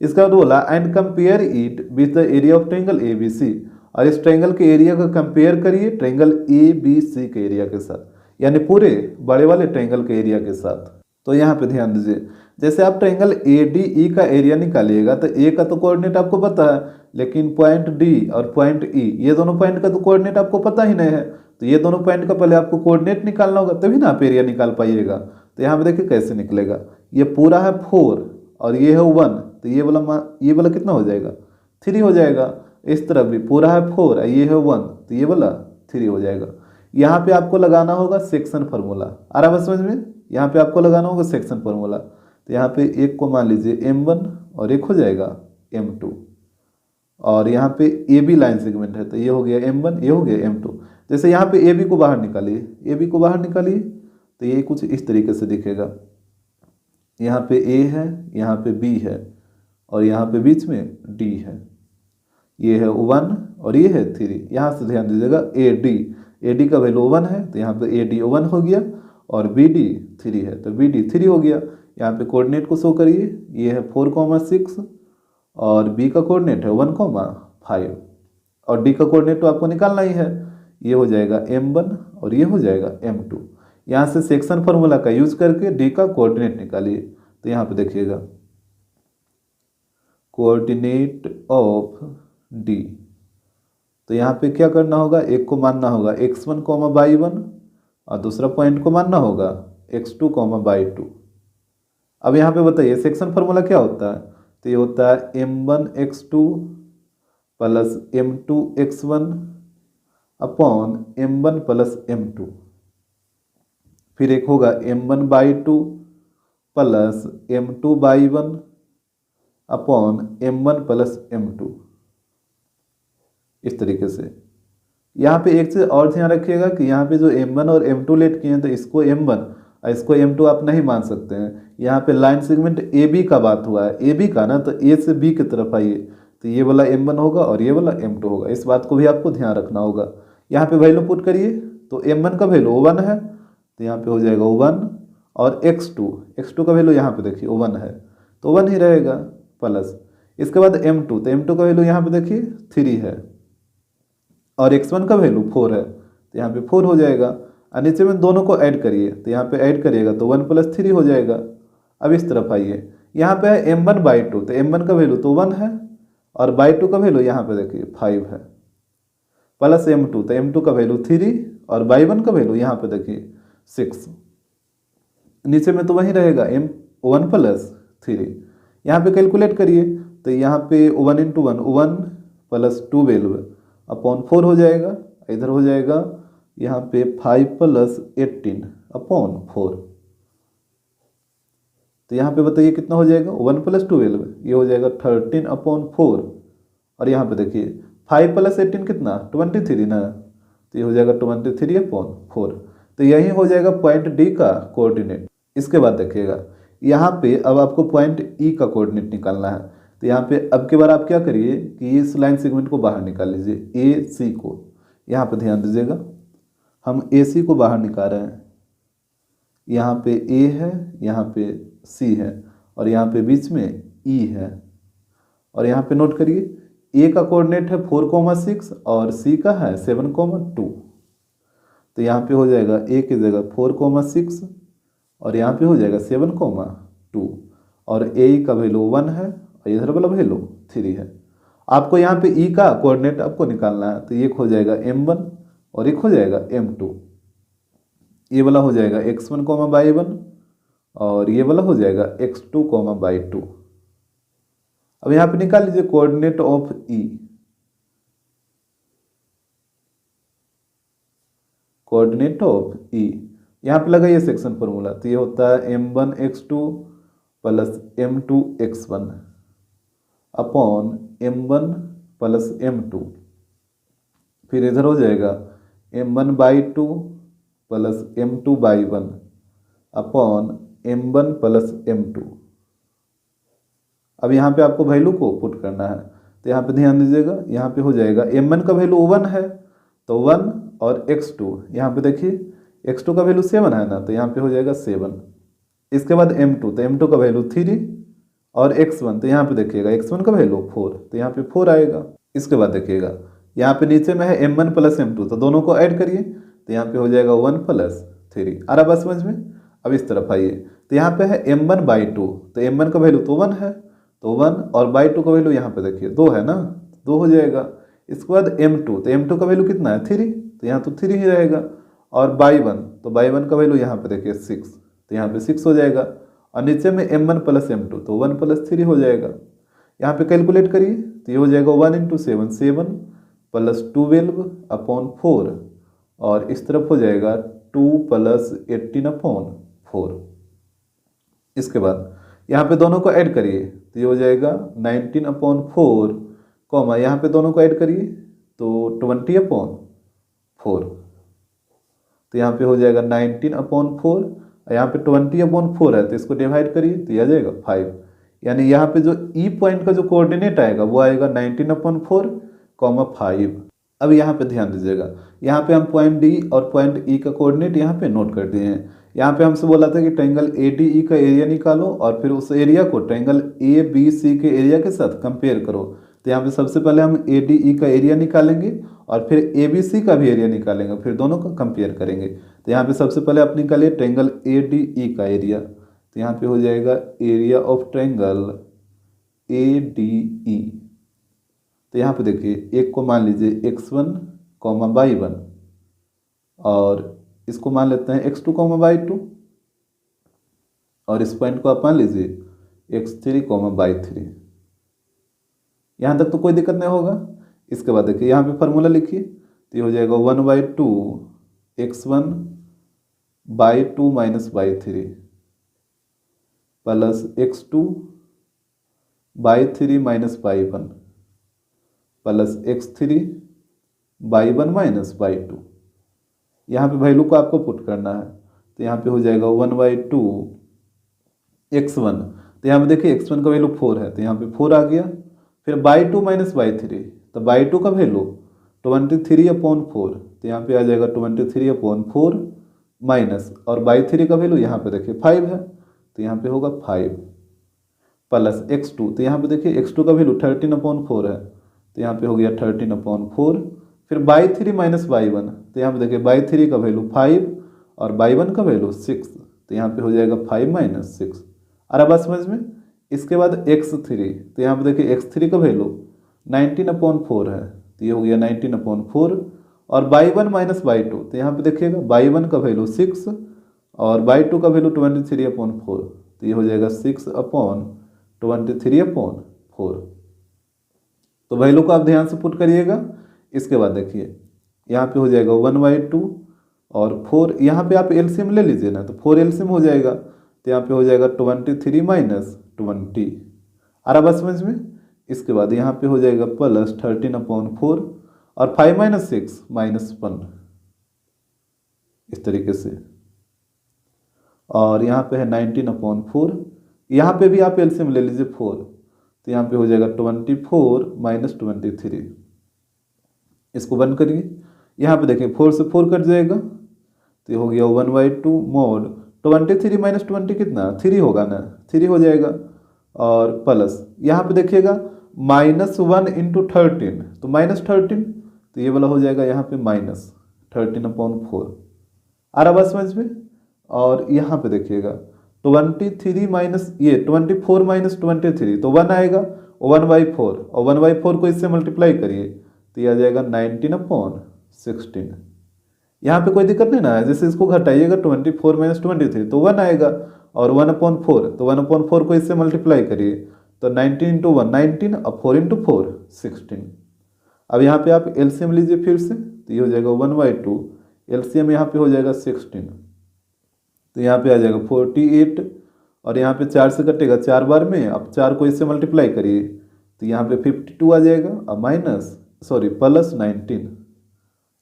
Speaker 1: इसका बाद बोला and compare it with the area of triangle A B C, और इस ट्रायंगल के एरिया का कंपेयर करिए ट्रायंगल ए बी सी के एरिया के साथ, यानी पूरे बड़े वाले ट्रायंगल के एरिया के साथ। तो यहाँ पे ध्यान दीजिए, जैसे आप ट्रायंगल ए डी ई का एरिया निकालिएगा तो ए का तो कोऑर्डिनेट आपको पता है, लेकिन पॉइंट डी और पॉइंट ई ये दोनों पॉइंट का तो कोऑर्डिनेट आपको पता ही नहीं है, तो ये दोनों पॉइंट का पहले आपको कोऑर्डिनेट निकालना होगा, तभी ना आप एरिया निकाल पाइएगा। तो यहाँ पे देखिए कैसे निकलेगा, ये पूरा है 4 और ये है 1, तो ये वाला कितना हो जाएगा 3 हो जाएगा। इस तरफ भी पूरा है 4 और ये है 1, तो ये वाला 3 हो जाएगा। यहाँ पे आपको लगाना होगा सेक्शन फार्मूला, आ रहा है समझ में, यहाँ पे आपको लगाना होगा सेक्शन फार्मूला। तो यहाँ पे एक को मान लीजिए m1 और एक हो जाएगा m2, और यहाँ पे ए बी लाइन सेगमेंट है, तो ये हो गया m1, ये हो गया m2। जैसे यहाँ पे ए बी को बाहर निकालिए, ए बी को बाहर निकालिए तो ये कुछ इस तरीके से दिखेगा, यहाँ पे ए है, यहाँ पे बी है और यहाँ पे बीच में डी है, ये है 1 और ये है 3। यहाँ से ध्यान दीजिएगा ए डी का वैल्यू 1 है, तो यहाँ पे ए डी 1 हो गया और बी डी 3 है, तो बी डी 3 हो गया। यहाँ पे कोऑर्डिनेट को शो करिए, ये है 4,6 और बी का कोऑर्डिनेट है 1,5 और डी का कोऑर्डिनेट तो आपको निकालना ही है, ये हो जाएगा m1 और ये हो जाएगा m2। यहाँ से सेक्शन फार्मूला का यूज करके डी का कोऑर्डिनेट निकालिए। तो यहाँ पे देखिएगा कोऑर्डिनेट ऑफ डी, तो यहाँ पे क्या करना होगा, एक को मानना होगा x1, y1 और दूसरा पॉइंट को मानना होगा x2, y2। अब यहाँ पे बताइए सेक्शन फार्मूला क्या होता है, तो ये होता है m1x2 plus m2x1 upon m1 plus m2, फिर एक होगा m1/2 plus m2/1 upon m1 plus m2। इस तरीके से यहाँ पे एक चीज़ और ध्यान रखिएगा कि यहाँ पे जो m1 और m2 लेट किए हैं, तो इसको m1 और इसको m2 आप नहीं मान सकते हैं। यहाँ पे लाइन सेगमेंट ए बी का बात हुआ है, ए बी का ना, तो ए से बी की तरफ आइए, तो ये वाला m1 होगा और ये वाला m2 होगा, इस बात को भी आपको ध्यान रखना होगा। यहाँ पे वैल्यू पुट करिए, तो m1 का वैल्यू 1 है, तो यहाँ पे हो जाएगा 1 और x2 का वैल्यू यहाँ पे देखिए 1 है, तो 1 ही रहेगा प्लस। इसके बाद m2, तो m2 का वैल्यू यहाँ पे देखिए 3 है और x1 का वैल्यू 4 है, तो यहाँ पे 4 हो जाएगा। और नीचे में दोनों को ऐड करिए, तो यहाँ पे ऐड करिएगा तो 1 + 3 हो जाएगा। अब इस तरफ आइए, यहाँ पे है m1/2, तो m1 का वैल्यू तो 1 है और बाई 2 का वैल्यू यहाँ पे देखिए 5 है, प्लस m2, तो m2 का वैल्यू 3 और बाई 1 का वैल्यू यहाँ पे देखिए 6। नीचे में तो वही रहेगा m1 + 3। यहाँ पे कैलकुलेट करिए, तो यहाँ पे 1 × 1 1 + 12 अपॉन 4 हो जाएगा, इधर हो जाएगा यहाँ पे 5 + 18 अपॉन 4। तो यहाँ पे बताइए कितना हो जाएगा, 1 + 12 ये हो जाएगा 13 अपॉन 4, और यहाँ पे देखिए 5 + 18 कितना 23 ना, तो ये हो जाएगा 23 अपॉन 4। तो यही हो जाएगा पॉइंट डी का कोऑर्डिनेट। इसके बाद देखिएगा यहाँ पे अब आपको पॉइंट ई का कोऑर्डिनेट निकालना है। तो यहाँ पे अब की बार आप क्या करिए कि इस लाइन सेगमेंट को बाहर निकाल लीजिए, ए सी को। यहाँ पे ध्यान दीजिएगा, हम ए सी को बाहर निकाल रहे हैं, यहाँ पे ए है, यहाँ पे सी है और यहाँ पे बीच में ई है। और यहाँ पे नोट करिए ए का कोऑर्डिनेट है 4,6 और सी का है 7,2। तो यहाँ पे हो जाएगा ए की जगह 4,6 और यहाँ पे हो जाएगा 7,2 और ए का वैल्यू 1 है और इधर वाला वैल्यू 3 है। आपको यहाँ पे ई का कोऑर्डिनेट आपको निकालना है, तो एक हो जाएगा m1 और एक हो जाएगा m2। ये वाला हो जाएगा x1, y1 और ये वाला हो जाएगा x2, y2। अब यहाँ पे निकाल लीजिए coordinate of E, coordinate of E, यहाँ पे लगाइए सेक्शन फॉर्मूला, तो ये होता है m1x2 plus m2x1 upon m1 plus m2, फिर इधर हो जाएगा m1/2 plus m2/1 upon m1 plus m2। अब यहाँ पे आपको वैल्यू को पुट करना है, तो यहाँ पे ध्यान दीजिएगा, यहाँ पे हो जाएगा m1 का वैल्यू 1 है तो 1, और x2 यहाँ पे देखिए x2 का वैल्यू 7 है ना, तो यहाँ पे हो जाएगा 7। इसके बाद m2, तो m2 का वैल्यू 3, और x1, तो यहाँ पे देखिएगा x1 का वैल्यू 4, तो यहाँ पे 4 आएगा। इसके बाद देखिएगा यहाँ पे नीचे में है m1 प्लस m2, तो दोनों को ऐड करिए, तो यहाँ पे हो जाएगा 1 प्लस 3। आ रहा बात समझ में? अब इस तरफ आइए, तो यहाँ पे है m1/2, तो m1 का वैल्यू तो 1 है, तो 1 और बाई 2 का वैल्यू यहाँ पे देखिए 2 है ना, 2 हो जाएगा। इसके बाद m2, तो m2 का वैल्यू कितना है 3, तो यहाँ तो 3 ही रहेगा, और बाई 1, तो बाई 1 का वैल्यू यहाँ पे देखिए 6, तो यहाँ पे 6 हो जाएगा, और नीचे में m1 प्लस m2, तो 1 प्लस 3 हो जाएगा। यहाँ पे कैलकुलेट करिए, तो ये हो जाएगा 1 × 7, 7 प्लस 12 अपॉन 4, और इस तरफ हो जाएगा 2 प्लस 18 अपॉन 4। इसके बाद यहाँ पे दोनों को ऐड करिए, तो ये हो जाएगा 19 अपॉन 4, कॉमा यहाँ पे दोनों को ऐड करिए तो 20 अपॉन 4, तो यहाँ पे हो जाएगा 19 अपॉन 4, यहाँ पे 20 अपॉन 4 है, तो इसको डिवाइड करिए तो यह आ जाएगा 5। यानी यहाँ पे जो ई पॉइंट का जो कोऑर्डिनेट आएगा वो आएगा 19 अपॉन 4, 5। अब यहाँ पे ध्यान दीजिएगा, यहाँ पे हम पॉइंट डी और पॉइंट ई का कोऑर्डिनेट यहाँ पे नोट कर दिए हैं। यहाँ पे हमसे बोला था कि ट्रायंगल ADE का एरिया निकालो और फिर उस एरिया को ट्रायंगल ABC के एरिया के साथ कंपेयर करो। तो यहाँ पे सबसे पहले हम ADE का एरिया निकालेंगे और फिर ABC का भी एरिया निकालेंगे, फिर दोनों का कंपेयर करेंगे। तो यहाँ पे सबसे पहले आप निकालिए ट्रायंगल ADE का एरिया, तो यहाँ पे हो जाएगा एरिया ऑफ ट्रायंगल ADE। तो यहाँ पे देखिए एक को मान लीजिए x1, y1, और इसको मान लेते हैं x2, y2, और इस पॉइंट को आप मान लीजिए x3, y3। यहाँ तक तो कोई दिक्कत नहीं होगा। इसके बाद देखिए यहाँ पे फार्मूला लिखिए, तो ये हो जाएगा 1/2 x1 by2 minus y3 plus x2 by3 minus y1 plus x3 by1 minus y2। यहाँ पे वैल्यू को आपको पुट करना है, तो यहाँ पे हो जाएगा 1/2 x1, तो यहाँ पे देखिए x1 का वैल्यू 4 है, तो यहाँ पे 4 आ गया। फिर by2 माइनस y3, तो by2 का वैल्यू 23 अपॉन 4, तो यहाँ पे आ जाएगा 23 अपॉन 4 माइनस, और by3 का वैल्यू यहाँ पे देखिए 5 है, तो यहाँ पे होगा 5 प्लस x2, तो यहाँ पे देखिए x2 का वैल्यू 13 अपॉन 4 है, तो यहाँ पे हो गया 13 अपॉन 4। फिर by3 माइनस y1, तो यहाँ पे देखिए by3 का वैल्यू 5 और by1 का वैल्यू 6, तो यहाँ पे हो जाएगा 5 माइनस 6। आ रहा बात समझ में? इसके बाद x3, तो यहाँ पे देखिए x3 का वैल्यू 19 अपॉन 4 है, तो ये हो गया 19 अपॉन 4, और by1 माइनस y2, तो यहाँ पे देखिएगा by1 का वैल्यू 6 और by2 का वैल्यू 23 अपॉन 4, तो ये हो जाएगा 6 अपॉन 23 अपॉन 4। तो वैल्यू को आप ध्यान से पुट करिएगा। इसके बाद देखिए यहाँ पे हो जाएगा 1/2 और 4, यहाँ पे आप एलसीएम ले लीजिए ना, तो 4 एलसीएम हो जाएगा, तो यहाँ पे हो जाएगा 23 माइनस 20। आ रहा बात समझ में? इसके बाद यहाँ पे हो जाएगा प्लस 13 अपॉन 4 और 5 माइनस 6 माइनस 1, इस तरीके से। और यहाँ पे है 19 अपॉन 4, यहाँ पे भी आप एलसीएम ले लीजिए 4, तो यहाँ पे हो जाएगा 24 माइनस 23। इसको बंद करिए, यहाँ पे देखिए 4 से 4 कट जाएगा, तो ये हो गया 1/2 मोड 23 माइनस 20 कितना 3 होगा ना, 3 हो जाएगा, और प्लस यहाँ पे देखिएगा -1 × 13, तो -13, तो ये वाला हो जाएगा यहाँ पे माइनस 13 अपॉन 4। आ रहा बात समझ में? और यहाँ पे देखिएगा 23 माइनस ये 24 माइनस 23, तो 1 आएगा, 1/4, और 1/4 को इससे मल्टीप्लाई करिए, तो ये आ जाएगा 19 अपॉन 16। यहाँ पे कोई दिक्कत नहीं ना है, जैसे इसको घटाइएगा 24 माइनस 23, तो 1 आएगा, और 1/4, तो 1/4 को इससे मल्टीप्लाई करिए, तो 19 इंटू 1 19 और 4 इंटू 4 16। अब यहाँ पे आप एलसीएम लीजिए फिर से, तो ये हो जाएगा 1/2, एलसीएम यहाँ पे हो जाएगा 16, तो यहाँ पे आ जाएगा 48 और यहाँ पे 4 से कटेगा 4 बार में, अब 4 को इससे मल्टीप्लाई करिए तो यहाँ पे 52 आ जाएगा और प्लस 19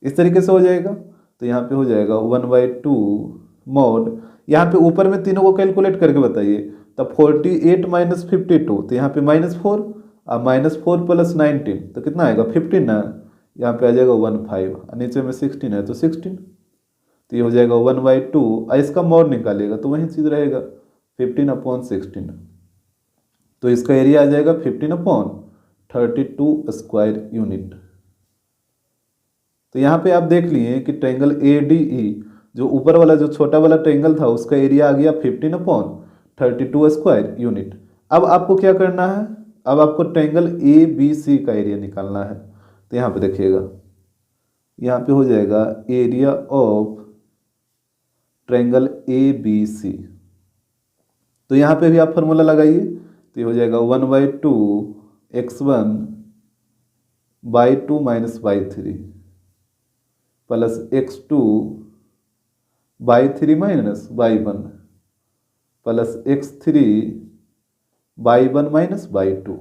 Speaker 1: इस तरीके से हो जाएगा। तो यहाँ पे हो जाएगा 1/2 मॉड, यहाँ पे ऊपर में तीनों को कैलकुलेट करके बताइए, तब 48 माइनस 52, तो यहाँ पे -4 और -4 प्लस 19 तो कितना आएगा 15 ना, यहाँ पे आ जाएगा 15 और नीचे में 16 है तो 16, तो ये हो जाएगा 1/2 और इसका मॉड निकालिएगा तो वही चीज़ रहेगा 15/16, तो इसका एरिया आ जाएगा 15/32 स्क्वायर यूनिट। तो यहाँ पे आप देख लिए कि ट्रायंगल ADE जो ऊपर वाला जो छोटा वाला ट्रायंगल था उसका एरिया आ गया 15/32 स्क्वायर यूनिट। अब आपको क्या करना है, अब आपको ट्रायंगल ABC का एरिया निकालना है। तो यहाँ पे देखिएगा, यहाँ पे हो जाएगा एरिया ऑफ ट्रायंगल ABC, तो यहाँ पे भी आप फॉर्मूला लगाइए, तो ये हो जाएगा 1/2 x1/2 minus y3 plus x2/3 minus y1 plus x3/1 minus y2।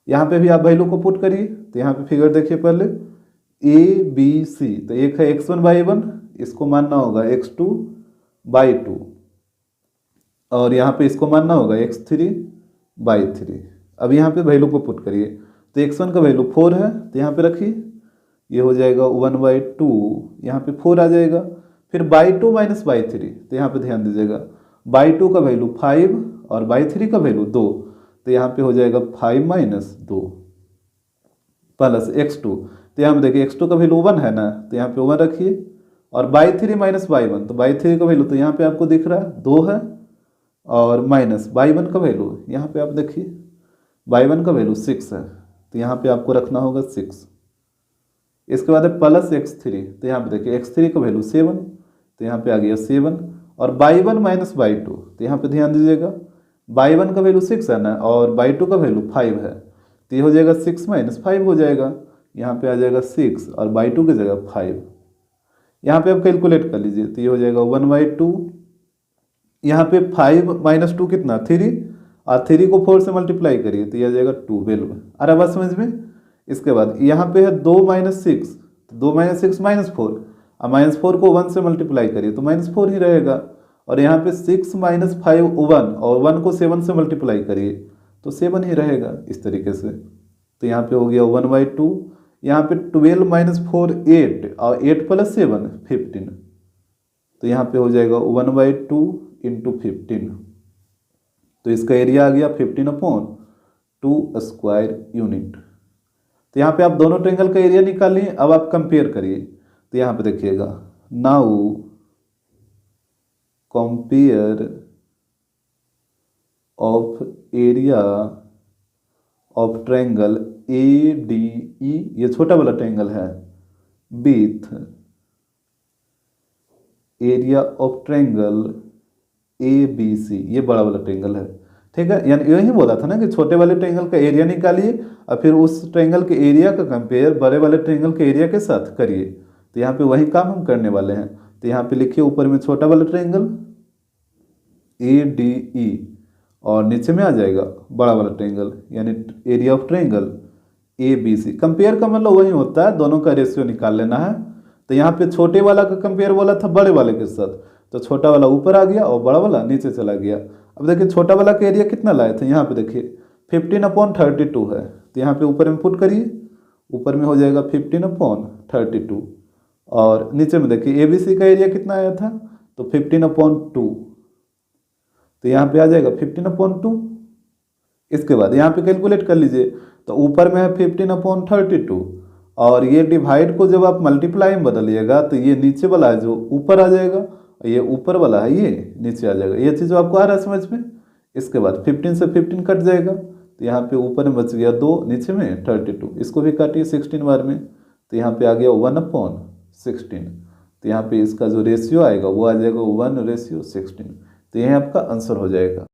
Speaker 1: यहाँ पे भी आप वैल्यू को पुट करिए, तो यहाँ पे फिगर देखिए पहले ABC, तो एक है x1/1, इसको मानना होगा x2/2 और यहाँ पे इसको मानना होगा x3/3। अब यहाँ पे वैल्यू को पुट करिए, तो x1 का वैल्यू 4 है तो यहाँ पे रखिए, ये हो जाएगा 1/2, यहाँ पे 4 आ जाएगा, फिर y2 माइनस y3, तो यहाँ पे ध्यान दीजिएगा y2 का वैल्यू 5 और y3 का वैल्यू 2, तो यहाँ पे हो जाएगा 5 माइनस 2 प्लस x2, तो यहाँ पे देखिए x2 का वैल्यू 1 है ना, तो यहाँ पे 1 रखिए और y3 माइनस y1, तो y3 का वैल्यू तो यहाँ पे आपको दिख रहा है 2 है और माइनस y1 का वैल्यू यहाँ पे आप देखिए y1 का वैल्यू 6 है, तो यहाँ पे आपको रखना होगा 6। इसके बाद है प्लस x3, तो यहाँ पे देखिए x3 का वैल्यू 7, तो यहाँ पे आ गया 7 और y1 माइनस y2, तो यहाँ पे ध्यान दीजिएगा y1 का वैल्यू 6 है ना और y2 का वैल्यू 5 है, तो ये हो जाएगा 6 माइनस 5 हो जाएगा, यहाँ पे आ जाएगा 6 और y2 की जगह 5। यहाँ पे आप कैलकुलेट कर लीजिए, तो ये हो जाएगा 1/2, यहाँ पे 5 माइनस 2 कितना 3 और 3 को 4 से मल्टीप्लाई करिए तो ये आ जाएगा 12। आ रहा बात समझ में। इसके बाद यहाँ पे है 2 माइनस 6, तो 2 माइनस 6 -4 और -4 को 1 से मल्टीप्लाई करिए तो -4 ही रहेगा, और यहाँ पे 6 माइनस 5 1 और 1 को 7 से मल्टीप्लाई करिए तो 7 ही रहेगा इस तरीके से। तो यहाँ पे हो गया 1/2, यहाँ पे 12 माइनस 4 8 और 8 प्लस 7 15, तो यहाँ पे हो जाएगा 1/2 इंटू 15, तो इसका एरिया आ गया 15/2 स्क्वायर यूनिट। तो यहाँ पे आप दोनों ट्रायंगल का एरिया निकालिए, अब आप कंपेयर करिए, तो यहाँ पे देखिएगा now compare of area of triangle ADE, ये छोटा वाला ट्रायंगल है, with area of triangle ABC, ये बड़ा वाला ट्रायंगल है, ठीक है। यानी यही बोला था ना कि छोटे वाले ट्रायंगल का एरिया निकालिए और फिर उस ट्रायंगल के एरिया का कंपेयर बड़े वाले ट्रायंगल के एरिया के साथ करिए। तो यहाँ पे वही काम हम करने वाले हैं। तो यहाँ पे लिखिए ऊपर में छोटा वाला ट्रायंगल ADE और नीचे में आ जाएगा बड़ा वाला ट्रायंगल यानी area of triangle ABC। Compare का मतलब वही होता है, दोनों का रेशियो निकाल लेना है। तो यहाँ पे छोटे वाला का कंपेयर बोला था बड़े वाले के साथ, तो छोटा वाला ऊपर आ गया और बड़ा वाला नीचे चला गया। अब देखिए छोटा वाला का एरिया कितना लाए थे, यहाँ पे देखिए 15/32 है, तो यहाँ पे ऊपर में पुट करिए, ऊपर में हो जाएगा 15/32 और नीचे में देखिए ABC का एरिया कितना आया था तो 15/2, तो यहाँ पे आ जाएगा 15/2। इसके बाद यहाँ पे कैलकुलेट कर लीजिए, तो ऊपर में है 15/32 और ये डिवाइड को जब आप मल्टीप्लाई में बदलिएगा तो ये नीचे वाला है जो ऊपर आ जाएगा, ये ऊपर वाला है ये नीचे आ जाएगा। ये चीज़ आपको आ रहा है समझ में। इसके बाद 15 से 15 कट जाएगा, तो यहाँ पे ऊपर में बच गया 2, नीचे में 32, इसको भी काटिए 16 बार में, तो यहाँ पे आ गया 1/16। तो यहाँ पे इसका जो रेशियो आएगा वो आ जाएगा 1/16। तो यही आपका आंसर हो जाएगा।